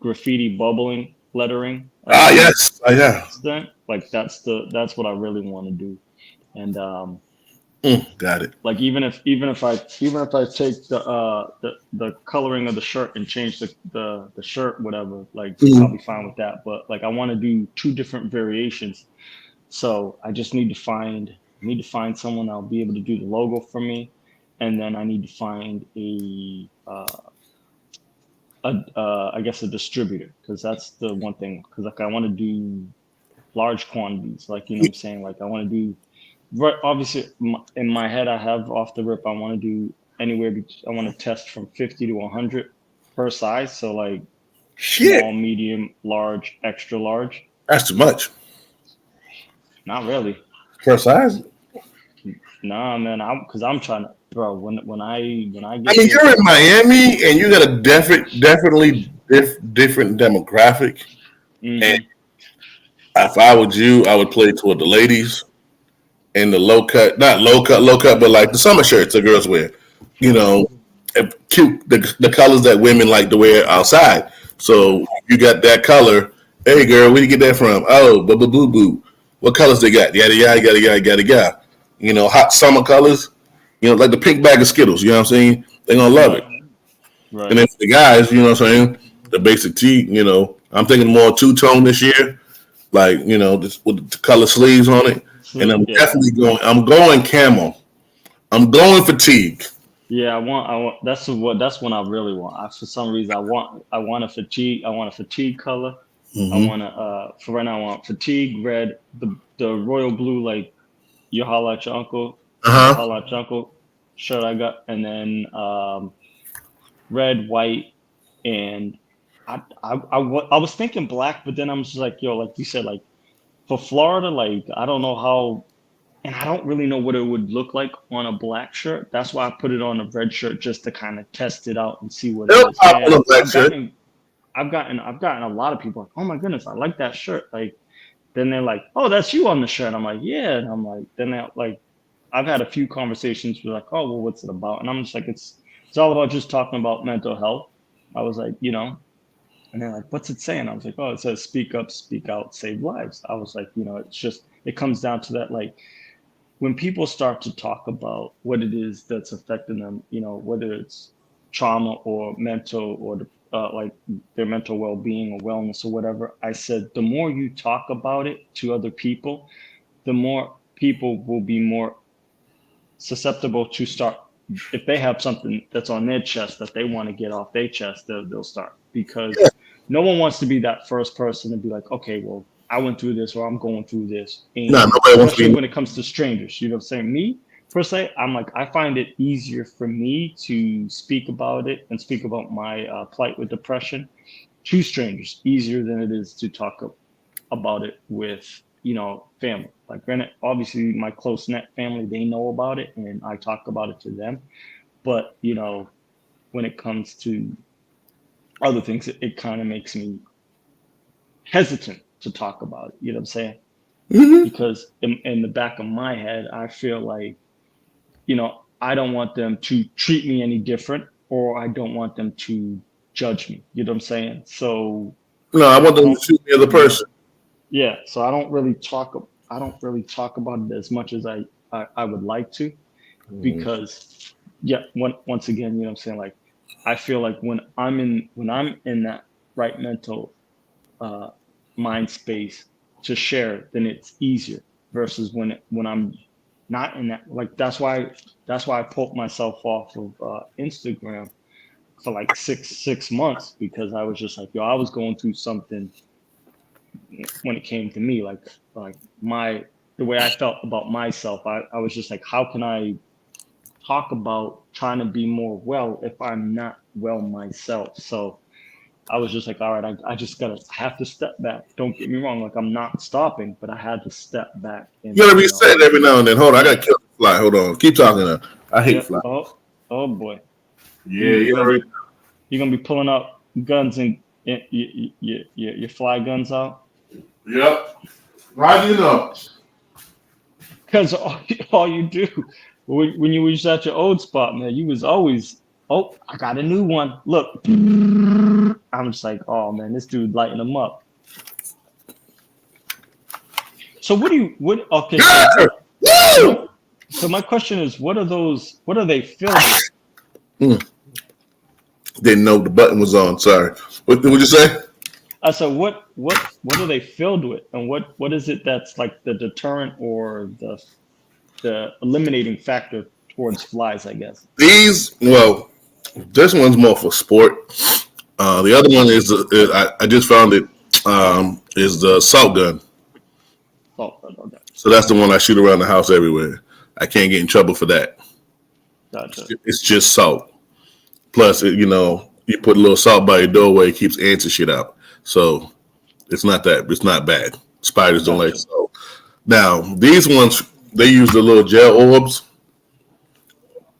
graffiti bubbling lettering, like Ah, on the yes. Yeah. stent. Like that's what I really want to do. And Got it. like even if I take the coloring of the shirt and change the shirt whatever, like I'll Mm-hmm. be fine with that. But like I want to do two different variations, so I just need to find someone that'll be able to do the logo for me, and then I need to find I guess a distributor, because that's the one thing, because like I want to do large quantities, like what I'm saying, like I want to do. Right, obviously, in my head, I have off the rip. I want to do anywhere. I want to test from 50 to 100 per size. So like Shit. small, medium, large, extra large. That's too much Not really. for size. Nah, man. Because I'm trying to, bro. When I I get mean, there, you're in Miami and you got a definitely different demographic. And hmm if I was you, I would play toward the ladies and the low cut, but like the summer shirts the girls wear. You right, know, cute the colors that women like to wear outside. right, So you got that color. Hey girl, where you get that from? Oh, boo boo boo boo. What colors they got? Yada yada yada yada yada yada. Hot summer colors. Like the pink bag of Skittles. You know what I'm saying? They're gonna love it. right, right. And then for the guys, what I'm saying? The basic tee. I'm thinking more two tone this year, like just with the color sleeves on it. And I'm Yeah, definitely going. I'm going camo. I'm going fatigue. yeah. I want. That's what I really want. For some reason, I want a fatigue. I want a fatigue color. I Mm-hmm. want to for right now I want fatigue red, the royal blue, like you holla at your uncle, Uh you know, huh. holla at your uncle shirt I got, and then red, white, and I was thinking black, but then I'm just like, yo, like you said, like for Florida, like I don't know how, and I don't really know what it would look like on a black shirt. That's why I put it on a red shirt, just to kind of test it out and see what it It'll is. pop on And a black I've shirt. gotten a lot of people like, oh my goodness, I like that shirt. Like then they're like, oh, that's you on the shirt. I'm like, yeah. And I'm like, then they're like, I've had a few conversations with like, oh, well, what's it about? And I'm just like, it's all about just talking about mental health. I was like, and they're like, what's it saying? I was like, oh, it says speak up, speak out, save lives. I was like, it's just, it comes down to that. Like, when people start to talk about what it is that's affecting them, whether it's trauma or mental or like their mental well-being or wellness or whatever, I said the more you talk about it to other people, the more people will be more susceptible to start. If they have something that's on their chest that they want to get off their chest, they'll start, Yeah. because no one wants to be that first person to be like, okay, well, I went through this or I'm going through this. Nah, And nobody wants to especially be. when it comes to strangers, you know what I'm saying? Me, per se, I'm like, I find it easier for me to speak about it and speak about my plight with depression to strangers, easier than it is to talk about it with, family. Like, granted, obviously my close knit family, they know about it and I talk about it to them. But, when it comes to other things, it kind of makes me hesitant to talk about it. You know what I'm saying? Mhm. Because in the back of my head, I feel like, I don't want them to treat me any different, or I don't want them to judge me. You know what I'm saying? So No, I want I them to don't, shoot me as a yeah, person. yeah. So I don't really talk about it as much as I would like to, Mhm. because yeah, once again, you know what I'm saying? Like, I feel like when I'm in that right mental uh, mind space to share, then it's easier versus when I'm not in that. Like, that's why I pulled myself off of Instagram for like six months, because I was just like, yo, I was going through something when it came to me, like my the way I felt about myself. I was just like, how can I talk about trying to be more well if I'm not well myself? So I was just like, all right, I just I have to step back. Don't get me wrong, like, I'm not stopping, but I had to step back You and, gotta reset it every now and then. Hold on, I yeah, gotta kill the fly. Hold on, keep talking now. I hate yeah. fly. Oh boy, Yeah, you're you gonna already. be you're gonna be pulling out guns and your fly guns out, Yep. How do you know? because all you do when you was at your old spot, man, you was always, oh, I got a new one. Look, I'm just like, oh man, this dude lighting them up. So what do you what? Okay, so Yeah! my Woo! so my question is, what are those? What are they filled with? Mm, didn't know the button was on. Sorry. What would you say? I said, what are they filled with, and what is it that's like the deterrent or the eliminating factor towards flies, I guess. These, well, this one's more for sport. The other one I just found it, is the salt gun. Oh, okay, So that's the one I shoot around the house everywhere. I can't get in trouble for that. gotcha. It's just salt. Plus, you put a little salt by your doorway, it keeps ants and shit out. So it's not bad. Spiders don't like Gotcha. salt. Now, these ones, they use the little gel orbs.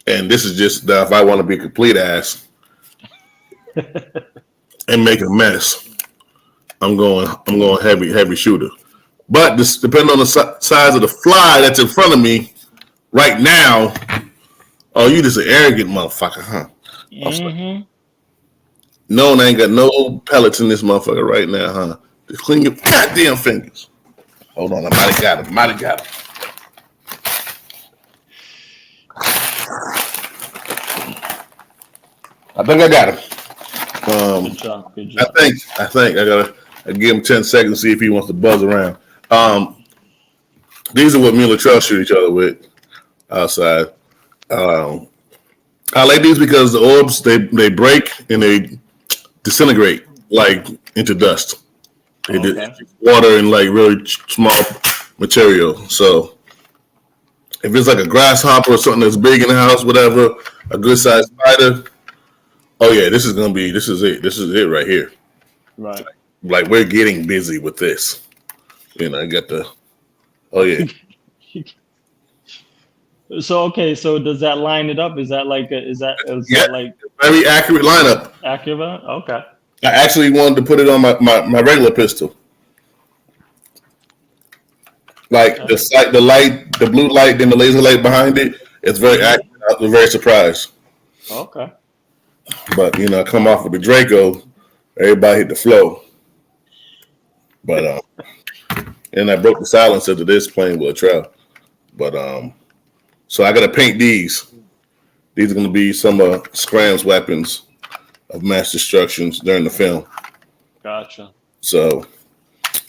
And this is just now if I want to be a complete ass and make a mess, I'm going heavy shooter. But this depending on the size of the fly that's in front of me right now. Oh, you just an arrogant motherfucker, huh? Mm-hmm. No, I ain't got no pellets in this motherfucker right now, huh? Just clean your goddamn fingers. Hold on, I might have got him. Might have got him. I think I got him. Good Um, job. Good I job. think I gotta give him 10 seconds to see if he wants to buzz around. Um, these are what me and Latrell shoot each other with outside. Um, I like these because the orbs they break and they disintegrate like into dust. Okay. It's water and like really small material. So if it's like a grasshopper or something that's big in the house, whatever, a good sized spider. Oh yeah, this is it. This is it right here. Right. Like we're getting busy with this. I got the. Oh yeah, So okay. So does that line it up? Is yeah. that like Very accurate lineup. accurate? Okay. I actually wanted to put it on my regular pistol. Like Okay. the sight, the light, the blue light, then the laser light behind it. It's very accurate. Mm-hmm. I was very surprised. Okay. But I come off with the Draco, everybody hit the flow. But and I broke the silence into this playing with a trap. But so I got to paint these. These are going to be some Scram's weapons of mass destruction during the film. Gotcha. So,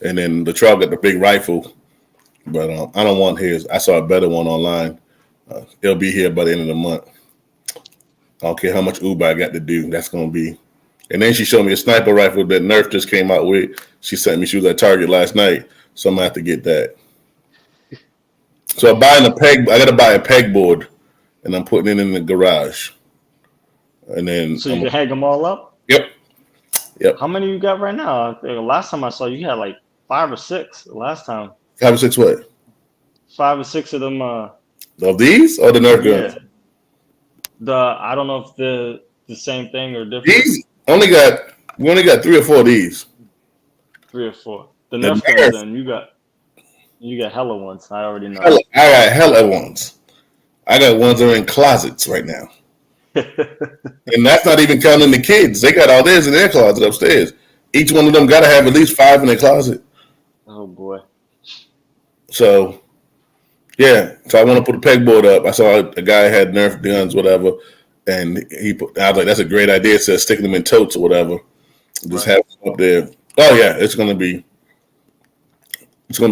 and then the truck got the big rifle, but I don't want his. I saw a better one online. It'll be here by the end of the month. I don't care how much Uber I got to do. That's going to be. And then she showed me a sniper rifle that Nerf just came out with. She sent me. She was at Target last night, so I'm gonna have to get that. So I'm buying a peg. I got to buy a pegboard, and I'm putting it in the garage. And then So you can hang them all up. Yep. How many you got right now? Last time I saw you had like 5 or 6. Last time. 5 or 6 what? 5 or 6 of them. Of these or the Nerf guns? I don't know if the same thing or different. These we only got 3 or 4 of these. 3 or 4. The Nerf guns, then you got hella ones. I already know. I got hella ones. I got ones that are in closets right now. And that's not even counting the kids. They got all theirs in their closet upstairs. Each one of them got to have at least 5 in their closet. Oh boy. So, yeah. So I want to put a pegboard up. I saw a guy had Nerf guns, whatever, and I was like, "That's a great idea." It says sticking them in totes or whatever. Just have them up there. Oh yeah, it's gonna be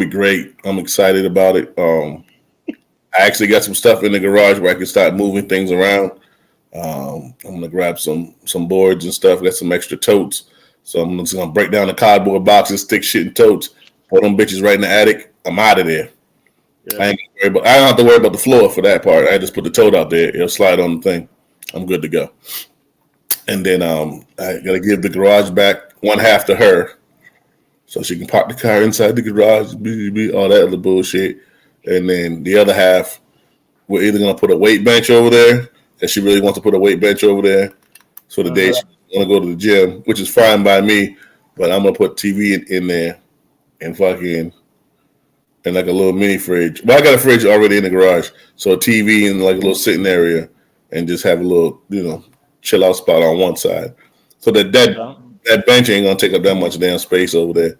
great. I'm excited about it. I actually got some stuff in the garage where I can start moving things around. I'm gonna grab some boards and stuff. Got some extra totes, so I'm just gonna break down the cardboard boxes, stick shit in totes, put them bitches right in the attic. I'm out of there. Yeah. I don't have to worry about the floor for that part. I just put the tote out there. It'll slide on the thing. I'm good to go. And then I gotta give the garage back one half to her, so she can park the car inside the garage, all that other bullshit. And then the other half, we're either gonna put a weight bench over there, because she really wants to put a weight bench over there. So the day she want to go to the gym, which is fine by me, but I'm gonna put TV in there and fucking and like a little mini fridge. Well, I got a fridge already in the garage, so a TV and like a little sitting area, and just have a little chill out spot on one side. So that bench ain't gonna take up that much damn space over there.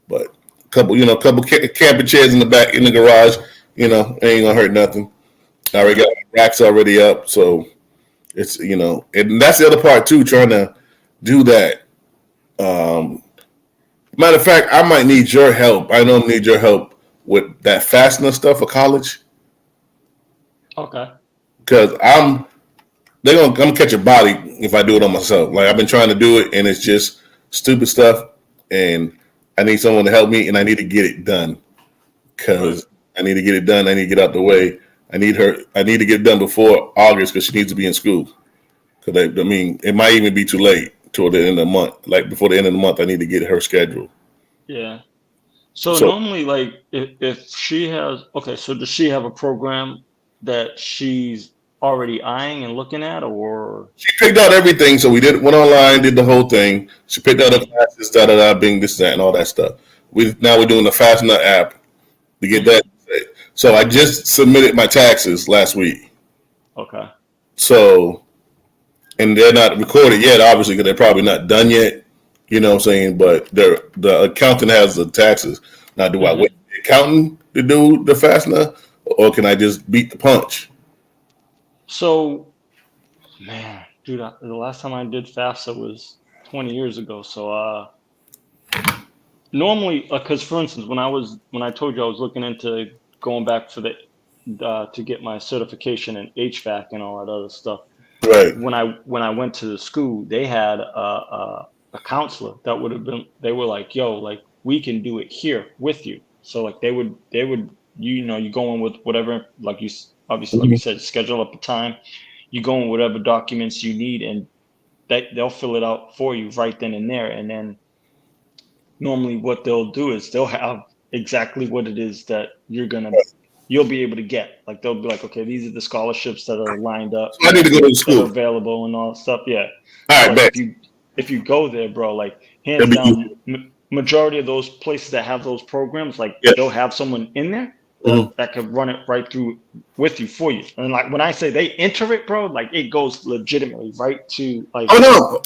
But a couple camping chairs in the back in the garage, ain't gonna hurt nothing. I already got racks already up, so it's and that's the other part too, trying to do that. Matter of fact, I might need your help. I know I need your help with that fastener stuff for college. Okay. Because I'm gonna catch a body if I do it on myself. Like I've been trying to do it, and it's just stupid stuff, and I need someone to help me, and I need to get it done. Because I need to get it done. I need to get out the way. I need to get it done before August because she needs to be in school. Because it might even be too late toward the end of the month. Like before the end of the month, I need to get her scheduled. Yeah. So normally, like if she has, so does she have a program that she's already eyeing and looking at, or she picked out everything? So we went online, did the whole thing. She picked out the classes, Bing, this, that, and all that stuff. We're doing the Fastener app to get that. So I just submitted my taxes last week. Okay. So, and they're not recorded yet, obviously, because they're probably not done yet. You know what I'm saying? But the accountant has the taxes. Now, do I wait for the accountant to do the Fastener, or can I just beat the punch? So, man, dude, the last time I did FAFSA was 20 years ago. So, normally, because for instance, when I told you I was looking into going back for to get my certification in HVAC and all that other stuff. Right. When I went to the school, they had a counselor that would have been. They were like, "Yo, like we can do it here with you." So like they would you go in with whatever, like you obviously like you said, schedule up a time. You go in whatever documents you need, and they'll fill it out for you right then and there. And then normally what they'll do is they'll have exactly what it is that you'll be able to get. Like they'll be like, okay, these are the scholarships that are lined up. So I need to go to school. That are available and all that stuff. Yeah. All right, so if you go there, bro, like hands down, majority of those places that have those programs, like they'll have someone in there that can run it right through with you for you. And like when I say they enter it, bro, like it goes legitimately right to like. Oh no,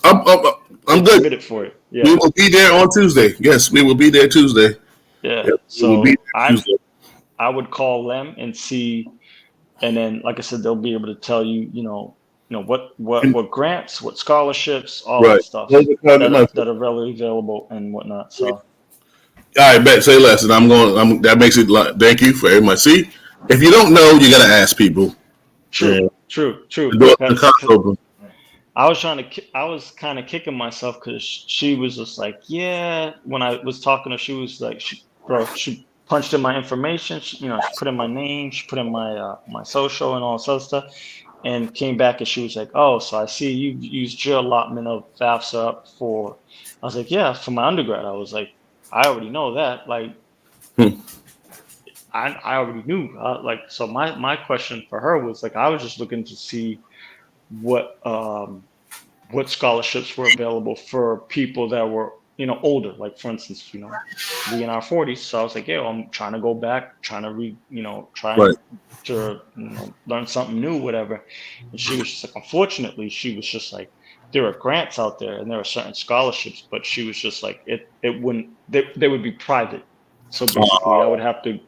I'm good. Submitted for it. Yeah. We will be there on Tuesday. Yes, we will be there Tuesday. Yeah. Yep, so I would call them and see, and then like I said, they'll be able to tell you, And, what grants, what scholarships, all that right. stuff Those are kind of that are readily available and whatnot. So all right, bet. Say less, and I'm going. That makes it. Thank you for everybody. See, if you don't know, you gotta ask people. true, Yeah, true, true. the door, the Because car's open. I was kind of kicking myself because she was just like, yeah. When I was talking to her, she was like, she punched in my information. She put in my name, she put in my social and all this other stuff, and came back and she was like, oh, so I see you used your allotment of FAFSA up for. I was like, yeah, for my undergrad. I was like, I already know that. Like, Hmm. I already knew. So my question for her was like, I was just looking to see what um what scholarships were available for people that were older, like for instance, we in our 40s. So I was like, yeah, I'm trying to go back, trying to Right. to learn something new, whatever. And she was just like, unfortunately, she was just like, there are grants out there and there are certain scholarships, but she was just like, it wouldn't, they would be private. So basically I would have to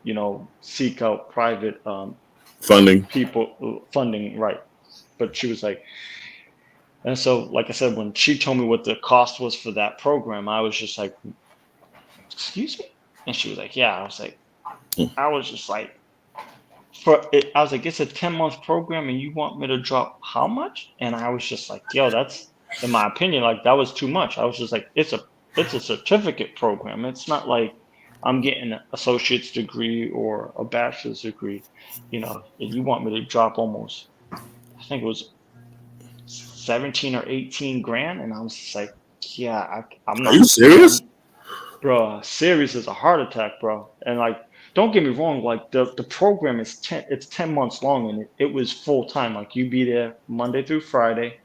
seek out private Funding. people funding, right? But she was like, and so, like I said, when she told me what the cost was for that program, I was just like, "Excuse me?" And she was like, "Yeah." I was just like, for it, I was like, "It's a 10-month program, and you want me to drop how much?" And I was just like, "Yo, that's, in my opinion, like that was too much." I was just like, it's a certificate program. It's not like I'm getting an associate's degree or a bachelor's degree, and you want me to drop almost, I think it was 17 or 18 grand. And I was just like, yeah, I'm Are you not, serious? bro, serious as a heart attack, bro. And like, don't get me wrong, like the program is 10 months long, and it was full time. Like you be there Monday through Friday,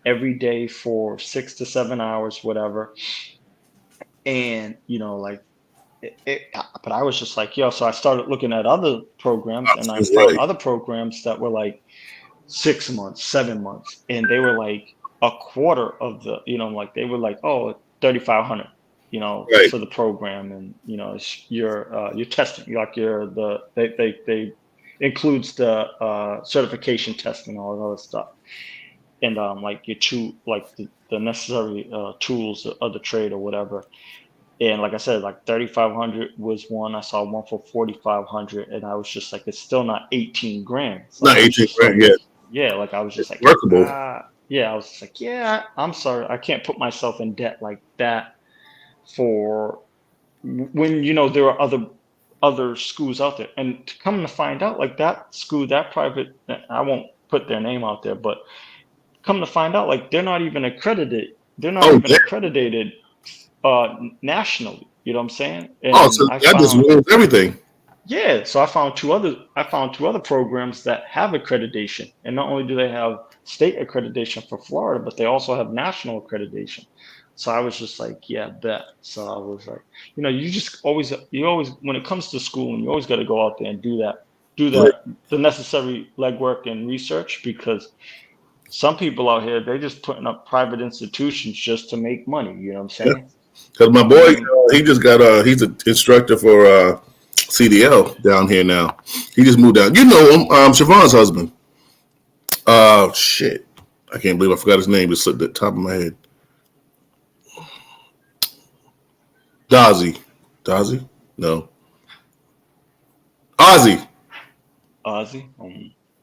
every day for 6 to 7 hours, whatever. And, like, but I was just like, yo, so I started looking at other programs and I found Right. other programs that were like 6 months, 7 months, and they were like a quarter of the, like they were like, oh, 3,500, Right. for the program, and your testing, like they includes the certification testing, all that other stuff, and like your like the necessary tools of the trade or whatever. And like I said, like 3,500 was one. I saw one for 4,500, and I was just like, it's still not 18 grand. So Not I was 18 just grand like, yet. yeah, like I was just like, Workable. yeah, I was just like, yeah, I'm sorry, I can't put myself in debt like that for when there are other schools out there. And to come to find out, like that school, that private, I won't put their name out there, but come to find out, like they're not even accredited. They're not Oh, even damn. accredited nationally. You know what I'm saying? Oh, And so I that just found, ruins everything. yeah, so I found two other programs that have accreditation, and not only do they have state accreditation for Florida, but they also have national accreditation. So I was just like, yeah, bet. So I was like, you always, when it comes to school, and you always got to go out there and do that, Right. the necessary legwork and research, because some people out here, they just putting up private institutions just to make money. You know what I'm Yeah. saying? Because my boy, And he just got he's an instructor for CDL down here now. He just moved down. You know him, Siobhan's husband. Shit. I can't believe I forgot his name. Just slipped at the top of my head. Dazi. Dazi? No. Ozzy. Ozzy,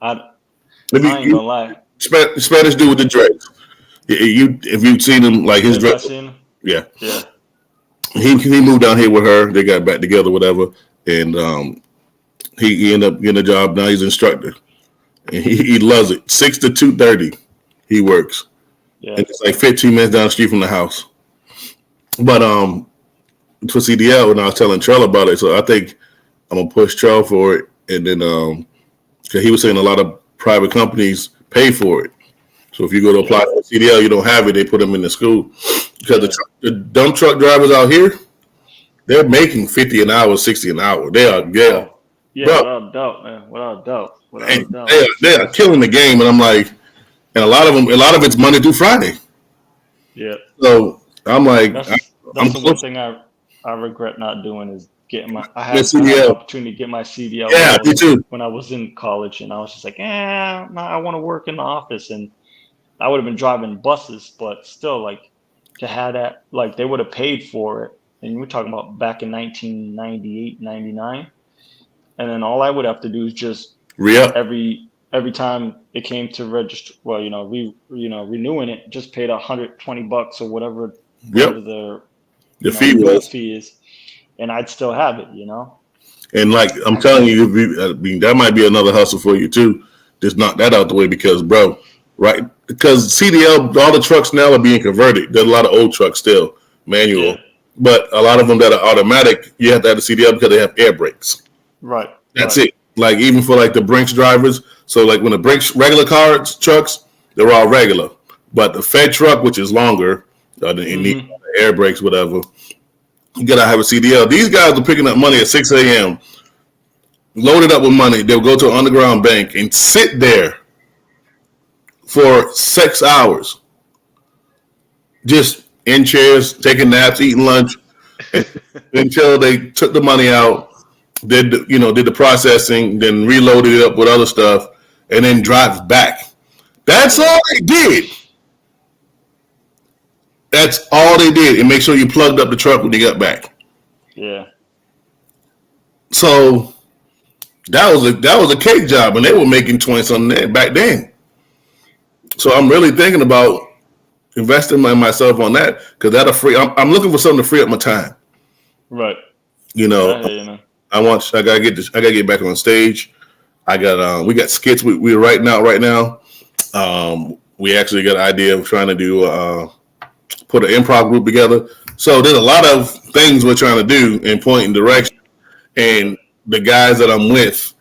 I Maybe I ain't you gonna lie. Spanish dude with the dreads. You if you've seen him like his If I dread. seen him, Yeah. yeah, He moved down here with her. They got back together, whatever. And he ended up getting a job. Now he's an instructor. And he loves it. 6 to 2:30 he works. yeah, And it's like 15 minutes down the street from the house. But for CDL, and I was telling Trell about it, so I think I'm gonna push Trell for it, and then because he was saying a lot of private companies pay for it. So if you go to apply yeah, for CDL, you don't have it, they put them in the school because yeah. the dump truck drivers out here, they're making 50 an hour, 60 an hour. They are, yeah, Oh, yeah, bro, without a doubt, man. Without a doubt. Without and a doubt. they are killing the game. And I'm like, and a lot of it's Monday through Friday. Yeah. So I'm like, That's I'm the one close. thing I regret not doing is I had the CDL. opportunity to get my CDL Yeah, me too. when I was in college, and I was just like, nah, I want to work in the office, and I would have been driving buses, but still, like, to have that, like, they would have paid for it. And we're talking about back in 1998, 99. And then all I would have to do is just Re-up. every time it came to register, well, renewing it, just paid $120 or Yep. whatever the, The fee renewal was. fee is, and I'd still have it. And like I'm I, telling you, I mean, that might be another hustle for you too. Just knock that out the way because, bro, right? Because CDL, all the trucks now are being converted. There's a lot of old trucks still yeah, manual, but a lot of them that are automatic, you have to have the CDL because they have air brakes. right, That's right. it. Like even for like the Brinks drivers, so like when the Brinks regular cars trucks, they're all regular, but the Fed truck, which is longer, it needs Hmm. air brakes, whatever. You gotta have a CDL. These guys are picking up money at 6 a.m. loaded up with money. They'll go to an underground bank and sit there for 6 hours, just in chairs, taking naps, eating lunch, and, until they took the money out, did the processing, then reloaded it up with other stuff, and then drives back. That's Yeah, all they did. That's all they did, and make sure you plugged up the truck when you got back. yeah, So that was a cake job, and they were making 20 something back then. So I'm really thinking about investing myself on that because that'll free. I'm looking for something to free up my time. right. You I know, hear you, man. I gotta get this. I gotta get back on stage. We got skits we're writing out right now. We actually got an idea of trying to do put an improv group together. So there's a lot of things we're trying to do in point and direction. Yeah, And the guys that I'm with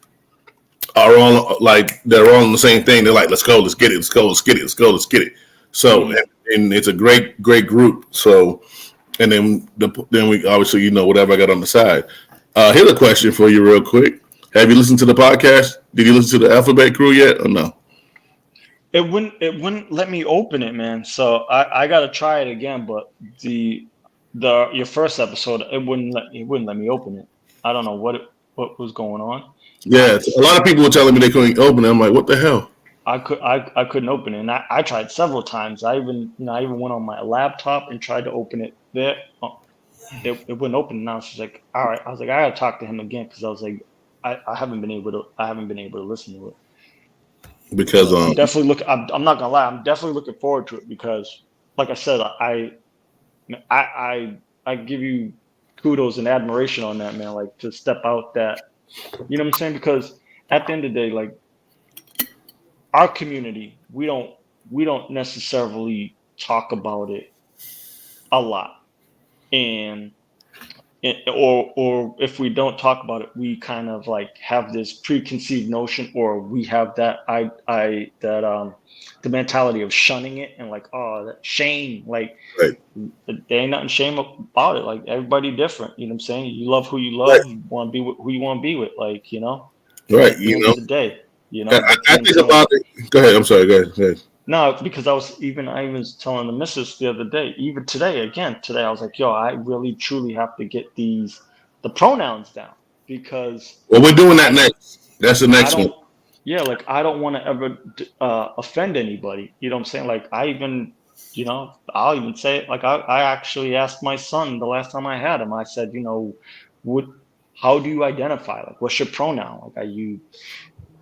are on like they're on the same thing. They're like, let's go, let's get it, let's go, let's get it, let's go, let's get it. So mm, and it's a great group. So and then we obviously whatever I got on the side. Here's a question for you real quick. Have you listened to the podcast? Did you listen to the Alphabet Crew yet or no? it wouldn't let me open it, man. So I gotta try it again. But your first episode, it wouldn't let me open it. I don't know what was going on. I Yeah, a lot of people were telling me they couldn't open it. I'm like, what the hell? I couldn't open it, and I tried several times. I even went on my laptop and tried to open it there. It wouldn't open. And I was just like, all right. I was like, I gotta talk to him again because I was like, I haven't been able to listen to it. Because But I'm not gonna lie. I'm definitely looking forward to it because, like I said, I give you kudos and admiration on that, man. Like to step out that, you know what I'm saying? Because at the end of the day, like our community, we don't necessarily talk about it a lot, and or if we don't talk about it, we kind of like have this preconceived notion, or we have that I that the mentality of shunning it and like, oh, that shame, like right, there ain't nothing shame about it. Like everybody different, you know what I'm saying? You love who you right, love, you want to be with who you want to be with, like, right. at the end of the day, I and think so about it. Go ahead. I'm sorry. Go ahead. Go ahead. no, because I was telling the missus the other day, even today, I was like, yo, I really truly have to get the pronouns down because Well, we're doing that I don't, next. That's the I next one. don't, yeah, like I don't want to ever offend anybody. You know what I'm saying? Like I'll even say it. Like I actually asked my son the last time I had him. I said, what, how do you identify? Like, what's your pronoun? Like, are you,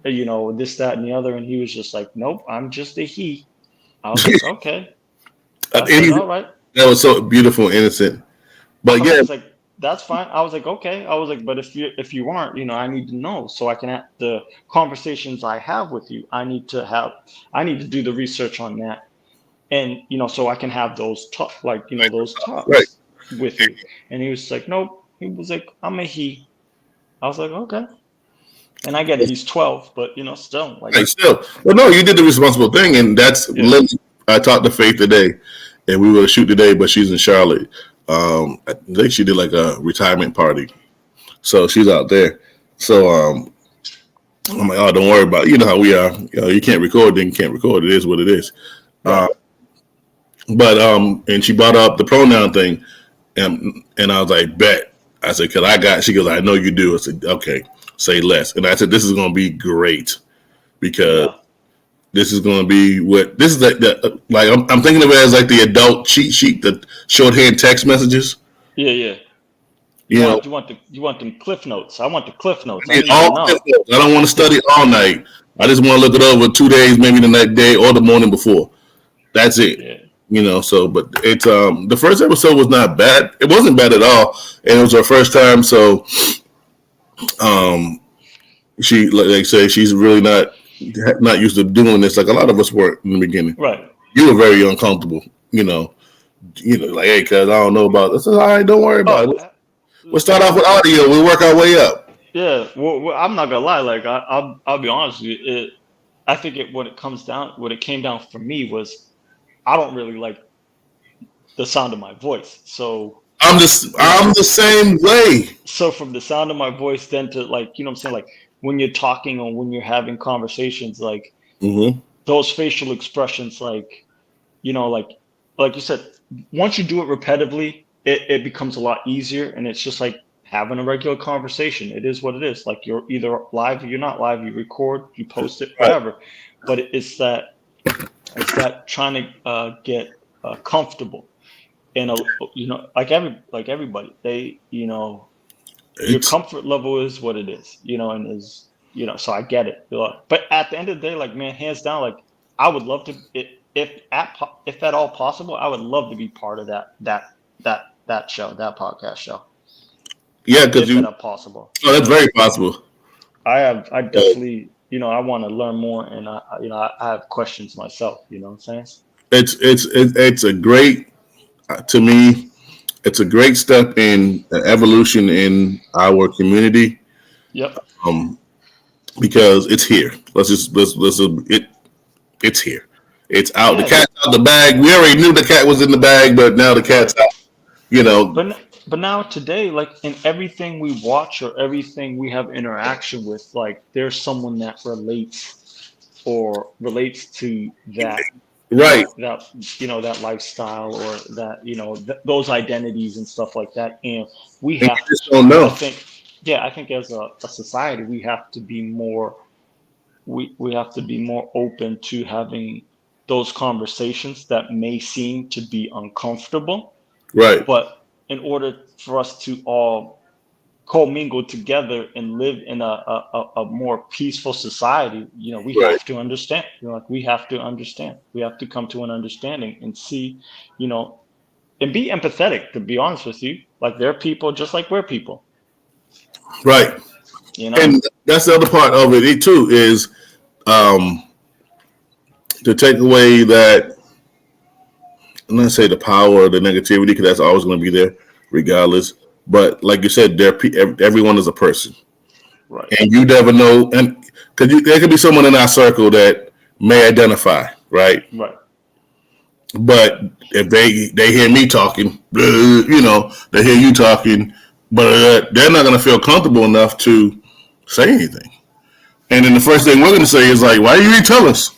this, that, and the other? And he was just like, nope, I'm just a he. I was like, okay. I said, Anything all right. that was so beautiful and innocent. I But was yeah, just like, that's fine. I was like, okay. I was like, but if you aren't, I need to know so I can have the conversations I have with you. I need to do the research on that, and so I can have those those right. talks with you. And he was like, nope. He was like, I'm a he. I was like, okay. And I get it. He's 12, but still like, Right, still. Well, no, you did the responsible thing, and that's yeah, literally. I talked to Faith today, and we were to shoot today, but she's in Charlotte. I think she did like a retirement party, so she's out there. So I'm like, oh, don't worry about it. You know how we are. You can't record, then you can't record. It is what it is. right, But and she brought up the pronoun thing, and I was like, bet. I said, "Cause I got." She goes, "I know you do." I said, "Okay, say less." And I said, "This is going to be great because Yeah. this is going to be what this is like. I'm thinking of it as like the adult cheat sheet, the shorthand text messages. Yeah. Yeah. You know, You want them cliff notes. I want the cliff notes. I I need need to all. know. I don't want to study all night. I just want to look it over 2 days, maybe the next day or the morning before. That's it. Yeah. So but it's the first episode was not bad. It wasn't bad at all, and it was her first time. So um, she like I say she's really not used to doing this like a lot of us were in the beginning. Right. You were very uncomfortable. Like hey, cuz I don't know about this. I said, all right, don't worry about Oh, it. We'll start off like with audio. We'll work our way up. yeah. Well, I'm not gonna lie. Like I'll be honest with you. I think what it came down for me was I don't really like the sound of my voice. So you know, I'm the same way. so from the sound of my voice, then to like what I'm saying, like when you're talking or when you're having conversations, like Mm-hmm. those facial expressions, like like you said, once you do it repetitively, it becomes a lot easier, and it's just like having a regular conversation. It is what it is. Like you're either live or you're not live. You record, you post it, Right. whatever. But it's that trying to get comfortable, and like everybody, they your It's comfort level is what it is, and is so I get it. But at the end of the day, like man, hands down, like I would love to, if at all possible, I would love to be part of that show, that podcast show, yeah, because if at you. all possible. Oh, that's very possible. I definitely, I want to learn more, and I have questions myself. You know what I'm saying? It's a great to me. It's a great step in evolution in our community Yep. um, because it's here. Let's it's here. It's out. The Yeah. cat's out the bag. We already knew the cat was in the bag, but now the cat's Right. out. You know, But now today, like in everything we watch or everything we have interaction with, like there's someone that relates to that, right? that lifestyle, or that, those identities and stuff like that. And we And have you just don't I know, think yeah, I think as a society we have to be more we have to be more open to having those conversations that may seem to be uncomfortable, right? but in order for us to all commingle together and live in a more peaceful society, we Right. have to understand. Like we have to understand. We have to come to an understanding and see, you know, and be empathetic. To be honest with you, like they're people just like we're people. Right. You know. And that's the other part of it too is um, to take away that. I'm not say the power or the negativity because that's always going to be there, regardless. But like you said, everyone is a person, Right. and you never know. And because there could be someone in our circle that may identify, right? Right. But if they hear me talking, they hear you talking, but they're not going to feel comfortable enough to say anything. And then the first thing we're going to say is like, "Why you didn't tell us?"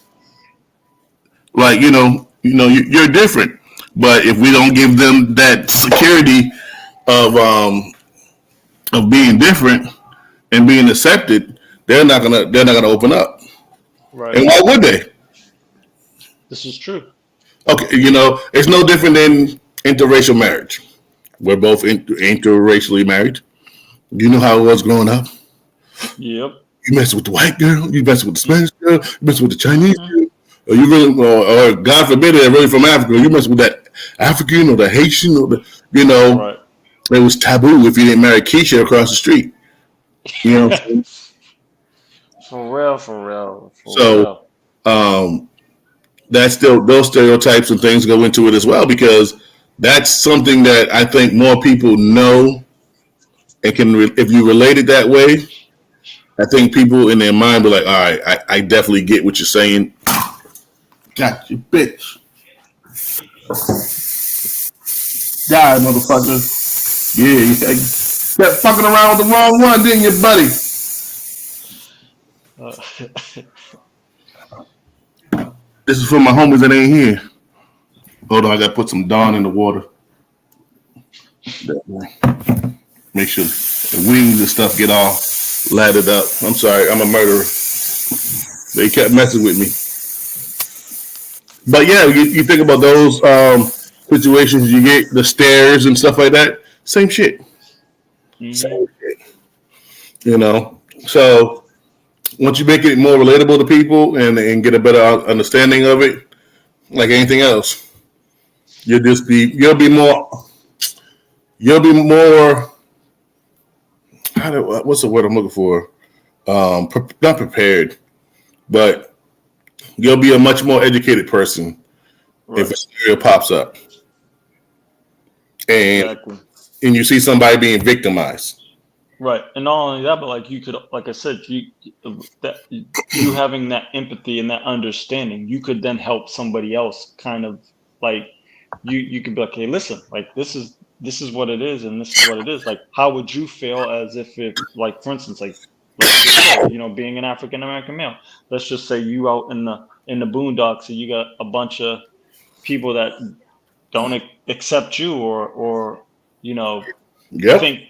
Like you're different. But if we don't give them that security of being different and being accepted, they're not gonna open up. Right. And why would they? This is true. Okay, it's no different than interracial marriage. We're both interracially married. You know how it was growing up. Yep. You mess with the white girl, you mess with the Spanish girl, you mess with the Chinese Hmm. girl, or you really, or God forbid, they're really from Africa. You mess with that African or the Haitian or Right. it was taboo if you didn't marry Keisha across the street. You know, what I'm saying? For real. For real. For So real. um, that's still those stereotypes and things go into it as well because that's something that I think more people know and if you relate it that way, I think people in their mind be like, all right, I definitely get what you're saying. Got you, bitch. Die, motherfucker. Yeah, you kept fucking around with the wrong one, didn't you, buddy? Uh, This is for my homies that ain't here. Hold on, I gotta put some Dawn in the water. My Make sure the wings and stuff get all laddered up. I'm sorry, I'm a murderer. They kept messing with me. But yeah, you think about those situations, you get the stares and stuff like that. Same shit. Hmm. Same shit. You know. So once you make it more relatable to people and get a better understanding of it, like anything else, you'll be more what's the word I'm looking for? Not prepared, but you'll be a much more educated person if a Right. scenario pops up and Exactly. and you see somebody being victimized. Right, and not only that, but like you could, like I said, that you having that empathy and that understanding, you could then help somebody else. Kind of like you could be like, hey, listen, like this is what it is, and this is what it is. Like, how would you feel as if like for instance, like let's just say, being an African American male, let's just say you out in the boondocks and you got a bunch of people that don't accept you or you know Yep. think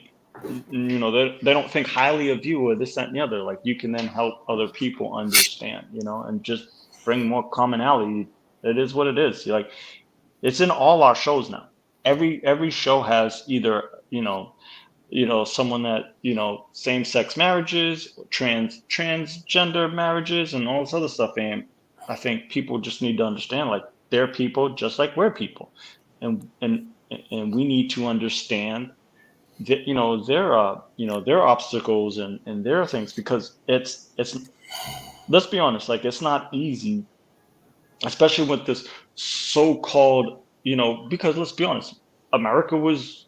they don't think highly of you or this that and the other. Like you can then help other people understand, and just bring more commonality. It is what it is. Like it's in all our shows now. Every show has either someone that same sex marriages, transgender marriages, and all this other stuff. And I think people just need to understand, like they're people just like we're people, and we need to understand that their obstacles and their things, because it's let's be honest, like it's not easy, especially with this so-called, because let's be honest, America was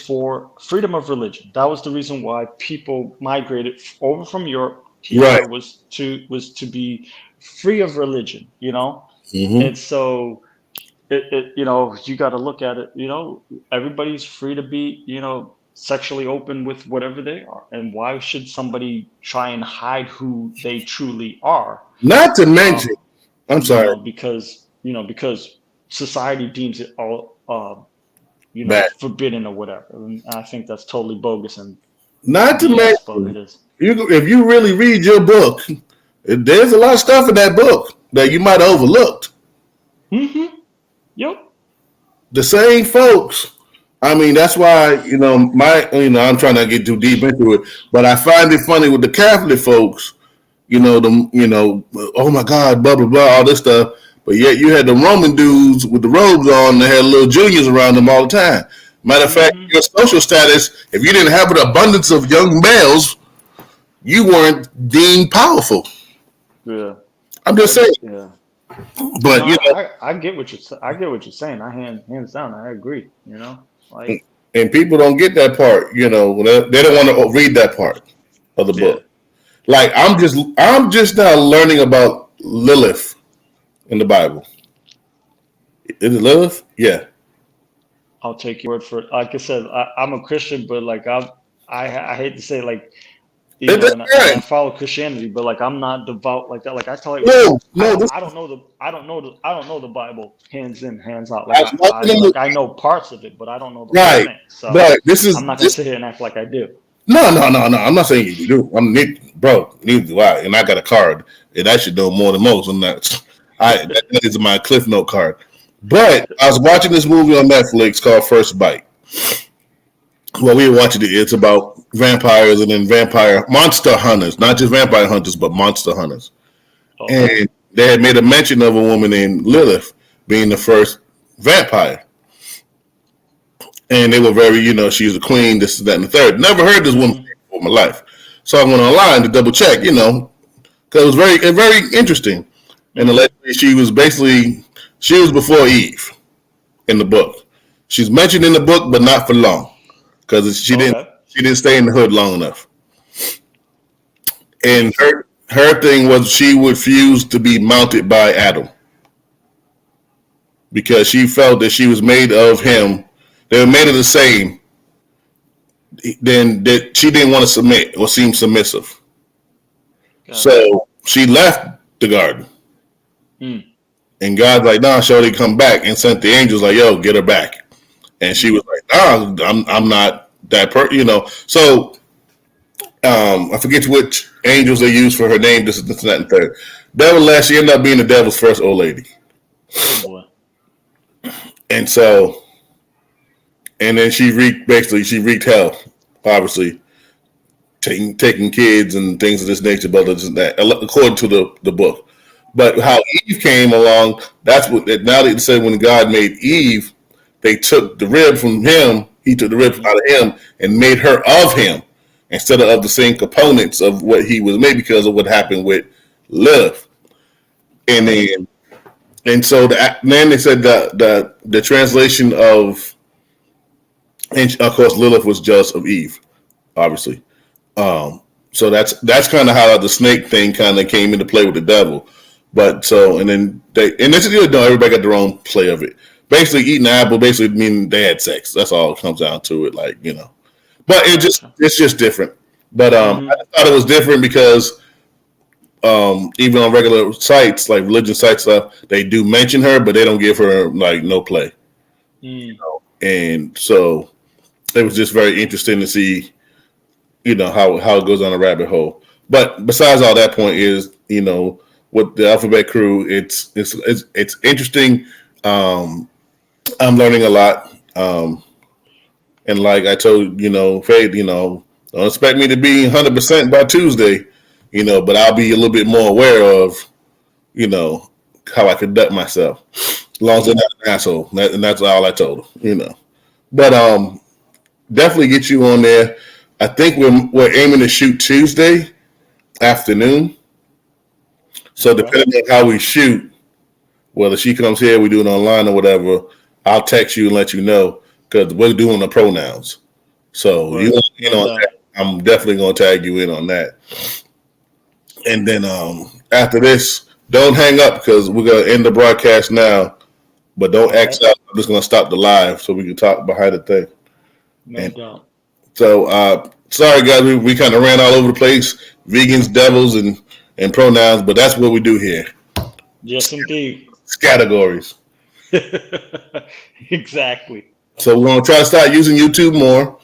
for freedom of religion. That was the reason why people migrated over from Europe Right. here, was to be free of religion, Mm-hmm. and so you got to look at it, everybody's free to be, sexually open with whatever they are, and why should somebody try and hide who they truly are? Not to mention, um, I'm sorry, because society deems it all bad. forbidden or whatever, and I think that's totally bogus and Not to BS, but it mention, is. if you really read your book, there's a lot of stuff in that book that you might have overlooked. Mm-hmm. Yep. The same folks. I mean, that's why I'm trying not to get too deep into it, but I find it funny with the Catholic folks. Oh my God, blah blah blah, all this stuff. But yet you had the Roman dudes with the robes on that had little juniors around them all the time. Matter of fact, Mm-hmm. your social status, if you didn't have an abundance of young males, you weren't deemed powerful. Yeah. I'm just saying. Yeah. No, But I get what I get what you're saying. I hands down, I agree. Like and people don't get that part. They don't want to read that part of the yeah, book. Like I'm just now learning about Lilith in the Bible. Is it Lilith? Yeah. I'll take your word for it. Like I said, I'm a Christian, but like I hate to say, like That's and I right. follow Christianity, but like I'm not devout like that. Like I tell you, No, I no. don't This I don't know the Bible hands in hands out. I Like was watching them. I know parts of it, but I don't know the whole Right, thing. So but this is I'm not gonna this. sit here and act like I do. No, no, no, no. I'm not saying you do. Bro. Neither do I, and I got a card. And I should know more than most. I'm not. That is my Cliff Note card. But I was watching this movie on Netflix called First Bite. Well, we were watching it. It's about vampires and then vampire monster hunters, not just vampire hunters, but monster hunters. Okay. And they had made a mention of a woman named Lilith being the first vampire. And they were very, she's a queen, this, that, and the third. Never heard this woman Hmm. before in my life. So I went online to double check, because it was very interesting. And Hmm. allegedly, she was before Eve in the book. She's mentioned in the book, but not for long, because Okay. she didn't stay in the hood long enough. And Makes sense. her thing was she refused to be mounted by Adam because she felt that she was made of him. They were made of the same. Then that she didn't want to submit or seem submissive. Got it. So she left the garden. Mm. And God's like, nah, Shorty, come back, and sent the angels like, yo, get her back. And she Mm. was like, nah, I'm not So I forget which angels they use for her name. This, and that, and third. Devil last she ended up being the devil's first old lady, Oh boy. and so and then she wreaked hell, obviously taking kids and things of this nature, but that according to the book. But how Eve came along, that's what now they said when God made Eve, they took the rib from him. He took the rib Mm-hmm. out of him and made her of him instead of the same components of what he was made because of what happened with Lilith. And Right. then and so then they said the translation of, and of course Lilith was just of Eve, obviously. So that's kind of how the snake thing kind of came into play with the devil. But so and then this is everybody got their own play of it. Basically, eating the apple basically meaning they had sex. That's all it comes down to it. But Gotcha. it's just different. But I Mm-hmm. thought it was different because even on regular sites like religion sites stuff, they do mention her, but they don't give her like no play. Mm. And so it was just very interesting to see how it goes on a rabbit hole. But besides all that point is with the Alphabet Crew, it's interesting. I'm learning a lot, and like I told Faith, don't expect me to be 100% by Tuesday, but I'll be a little bit more aware of you know how I conduct myself, as long as I'm Mm. not an asshole, and that's all I told him. But definitely get you on there. I think we're aiming to shoot Tuesday afternoon. So Okay. depending on how we shoot, whether she comes here, we do it online or whatever, I'll text you and let you know because we're doing the pronouns. So you Right. want in No on doubt. that? I'm definitely going to tag you in on that. And then after this, don't hang up because we're going to end the broadcast now. But don't Okay. X out. I'm just going to stop the live so we can talk behind the thing. No And doubt. so, sorry guys, we kind of ran all over the place. Vegans, devils, and pronouns, but that's what we do here. Yes, indeed. Categories. Exactly. So we're gonna try to start using YouTube more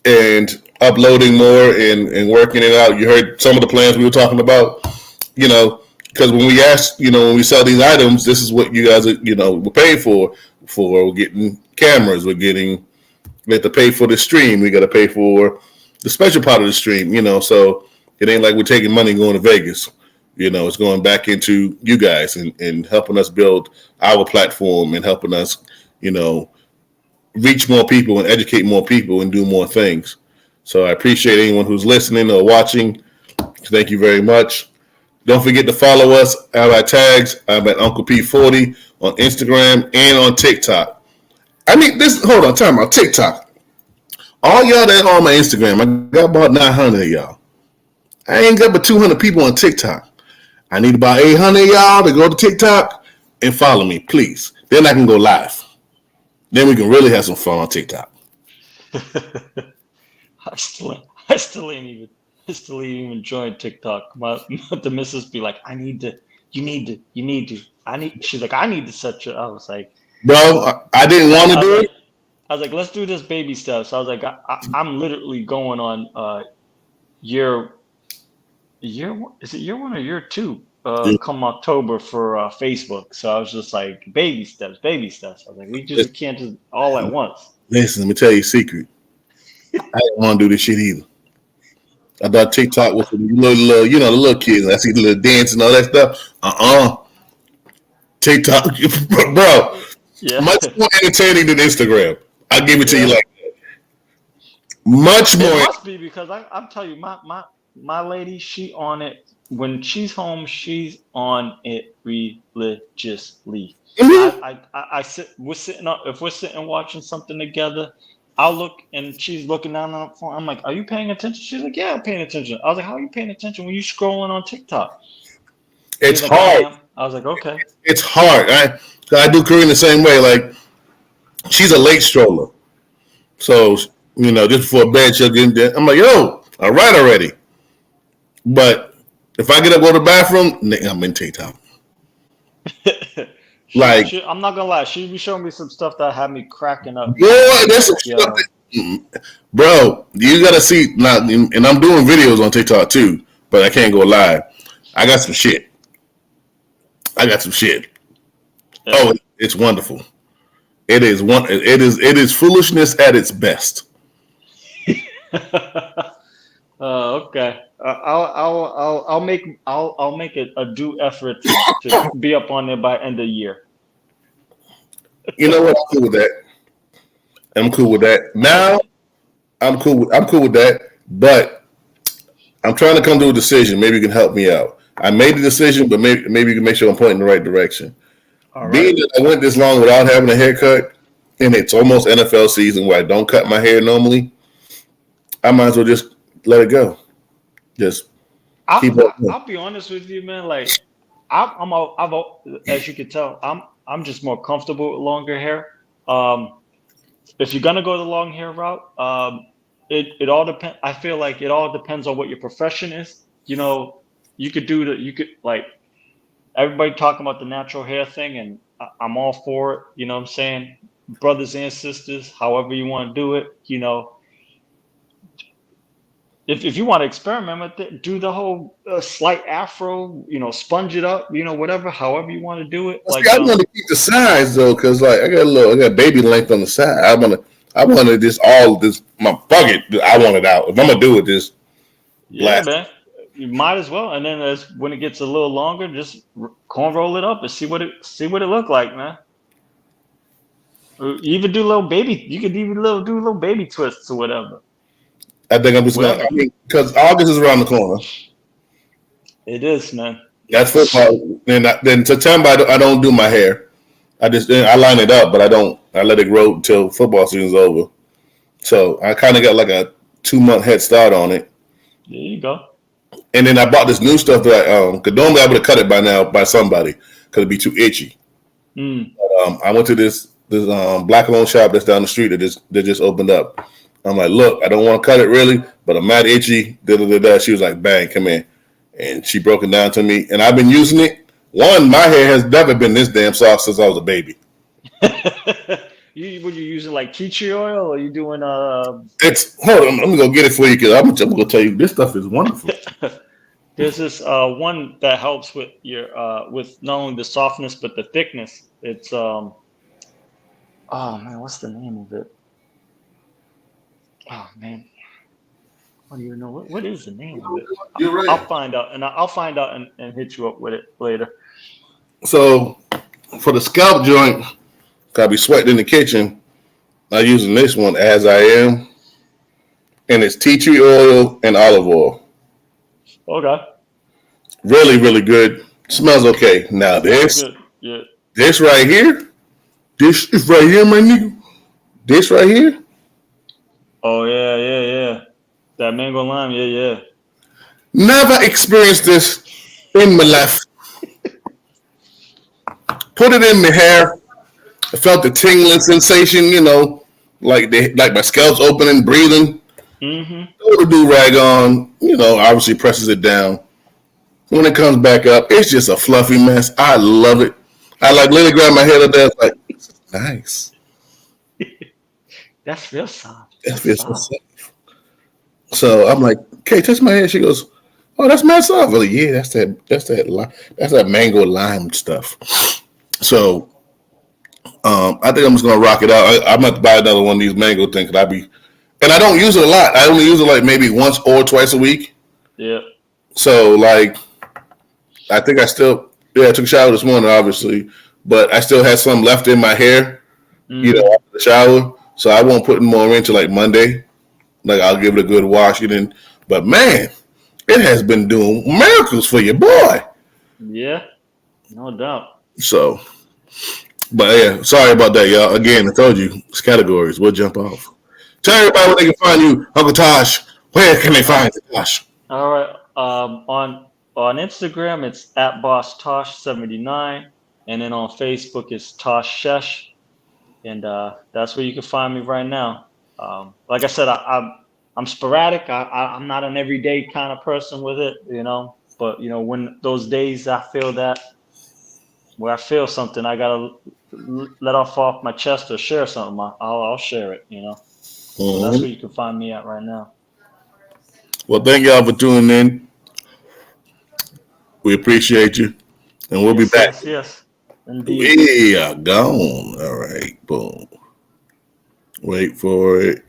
and uploading more and working it out. You heard some of the plans we were talking about, because when we asked, when we sell these items, this is what you guys, we're paying for. We're getting cameras, we have to pay for the stream, we got to pay for the special part of the stream, so it ain't like we're taking money and going to Vegas. It's going back into you guys and helping us build our platform and helping us, you know, reach more people and educate more people and do more things. So I appreciate anyone who's listening or watching. Thank you very much. Don't forget to follow us at our tags. I'm at Uncle P40 on Instagram and on TikTok. I need this. Hold on, time out. TikTok. All y'all that on my Instagram, I got about 900 of y'all. I ain't got but 200 people on TikTok. I need about 800 of y'all to go to TikTok and follow me, please. Then I can go live. Then we can really have some fun on TikTok. I still ain't even I still ain't even joined TikTok. The missus be like, I need to, you need to. She's like, I need to set you. I was like, Bro, I didn't want to I was do like, it. let's do this baby steps. I was like, I'm literally going on year is it year one or year two? Come October for Facebook. So I was just like, baby steps, baby steps. I was like, we can't just all at once. Listen, let me tell you a secret. I didn't want to do this shit either. I thought TikTok was for the little, the little kids. I see the little dance and all that stuff. TikTok, bro, Yeah, much more entertaining than Instagram. I'll give it to you yeah. like that. Much It more. must be because I'm telling you, my lady, she on it when she's home. She's on it religiously. Mhm. I sit. We're sitting up. If we're sitting watching something together, I'll look and she's looking down on the phone. I'm like, "Are you paying attention?" She's like, "Yeah, I'm paying attention." I was like, "How are you paying attention when you scrolling on TikTok?" She's It's like, "I hard. am." I was like, "Okay." It's hard. I do Korean the same way. Like she's a late stroller, so just before bed she'll get in there. I'm like, yo, all right already. But if I get up go to the bathroom, I'm in TikTok. Like, I'm not gonna lie. She be showing me some stuff that had me cracking up. boy, I'm that's some like, stuff. yo. Bro, you gotta see now, and I'm doing videos on TikTok too, but I can't go live. I got some shit. I got some shit. Yeah. Oh, it's wonderful. It is one. It is foolishness at its best. Okay. I'll make a due effort to be up on there by end of the year. You know what? I'm cool with that. I'm cool with that. Now I'm cool with that. But I'm trying to come to a decision. Maybe you can help me out. I made the decision, but maybe you can make sure I'm pointing in the right direction. All right. Being that I went this long without having a haircut, and it's almost NFL season where I don't cut my hair normally, I might as well just let it go. Just keep it. I'll be honest with you, man. Like as you can tell, I'm just more comfortable with longer hair. If you're gonna go the long hair route, it all depends. I feel like it all depends on what your profession is. You could like everybody talking about the natural hair thing, and I'm all for it. You know what I'm saying? Brothers and sisters, however you want to do it. If you want to experiment with it, do the whole slight afro. Sponge it up. Whatever, however you want to do it. See, Like I want to keep the size though, cause like I got baby length on the side. I want to just all this my bucket. I want it out. If I'm gonna do it, just yeah, blast. man. You might as well. And then when it gets a little longer, just corn roll it up and see what it look like, man. Or even do little baby. You could even do little baby twists or whatever. I think I'm just gonna. Whatever. I mean, because August is around the corner. It is, man. That's football. Then September I don't do my hair. I line it up, but I don't. I let it grow until football season's over. So I kind of got like a 2 month head start on it. There you go. And then I bought this new stuff that could normally I would have cut it by now by somebody because it'd be too itchy. Mm. I went to this black owned shop that's down the street that just opened up. I'm like, look, I don't want to cut it really, but I'm mad itchy. Da, da, da, da. She was like, bang, come in. And she broke it down to me. And I've been using it. One, my hair has never been this damn soft since I was a baby. Would you using like tea tree oil, or you doing It's hold on, let me go get it for you because I'm gonna tell you this stuff is wonderful. There's this one that helps with your with not only the softness but the thickness. It's oh man, what's the name of it? Oh man, I don't even know what is the name of it. You're I'll right. find out, and I'll find out and hit you up with it later. So for the scalp joint, I be sweating in the kitchen. I'm using this one as I am, and it's tea tree oil and olive oil. Okay, Really, really good. Smells okay. Now smells this, good. Yeah. this right here, this is right here, my nigga. This right here, Oh yeah, yeah, yeah. That mango lime. Yeah, yeah. never experienced this in my life. Put it in my hair. I felt the tingling sensation, like my scalp's opening, breathing. Mm-hmm. Throw the do rag on, obviously presses it down. When it comes back up, it's just a fluffy mess. I love it. I like literally grab my head up there, like, nice. That's real soft. That That's feels so soft. safe. So I'm like, okay, touch my head. She goes, oh, that's my soft. I'm like, yeah, that's that mango lime stuff. So I think I'm just gonna rock it out. I'm about to buy another one of these mango things. And I don't use it a lot. I only use it like maybe once or twice a week. Yeah. So like, I think I took a shower this morning, obviously, but I still had some left in my hair, Mm-hmm. after the shower. So I won't put more into like Monday. Like I'll give it a good wash and but man, it has been doing miracles for your boy. Yeah. No doubt. So, but yeah, sorry about that, y'all. Again, I told you it's categories. We'll jump off. Tell everybody where they can find you, Uncle Tosh. Where can they find you, Tosh? All right. On Instagram, it's at Boss Tosh 79, and then on Facebook, it's Tosh Shesh, and that's where you can find me right now. Like I said, I'm sporadic. I'm not an everyday kind of person with it, But when those days I feel that where I feel something, I gotta let off my chest or share something. I'll share it. So that's Mhm. where you can find me at right now. Well, thank y'all for tuning in. We appreciate you, and we'll be Yes, back. yes, yes. Indeed. We are gone. All right, boom. Wait for it.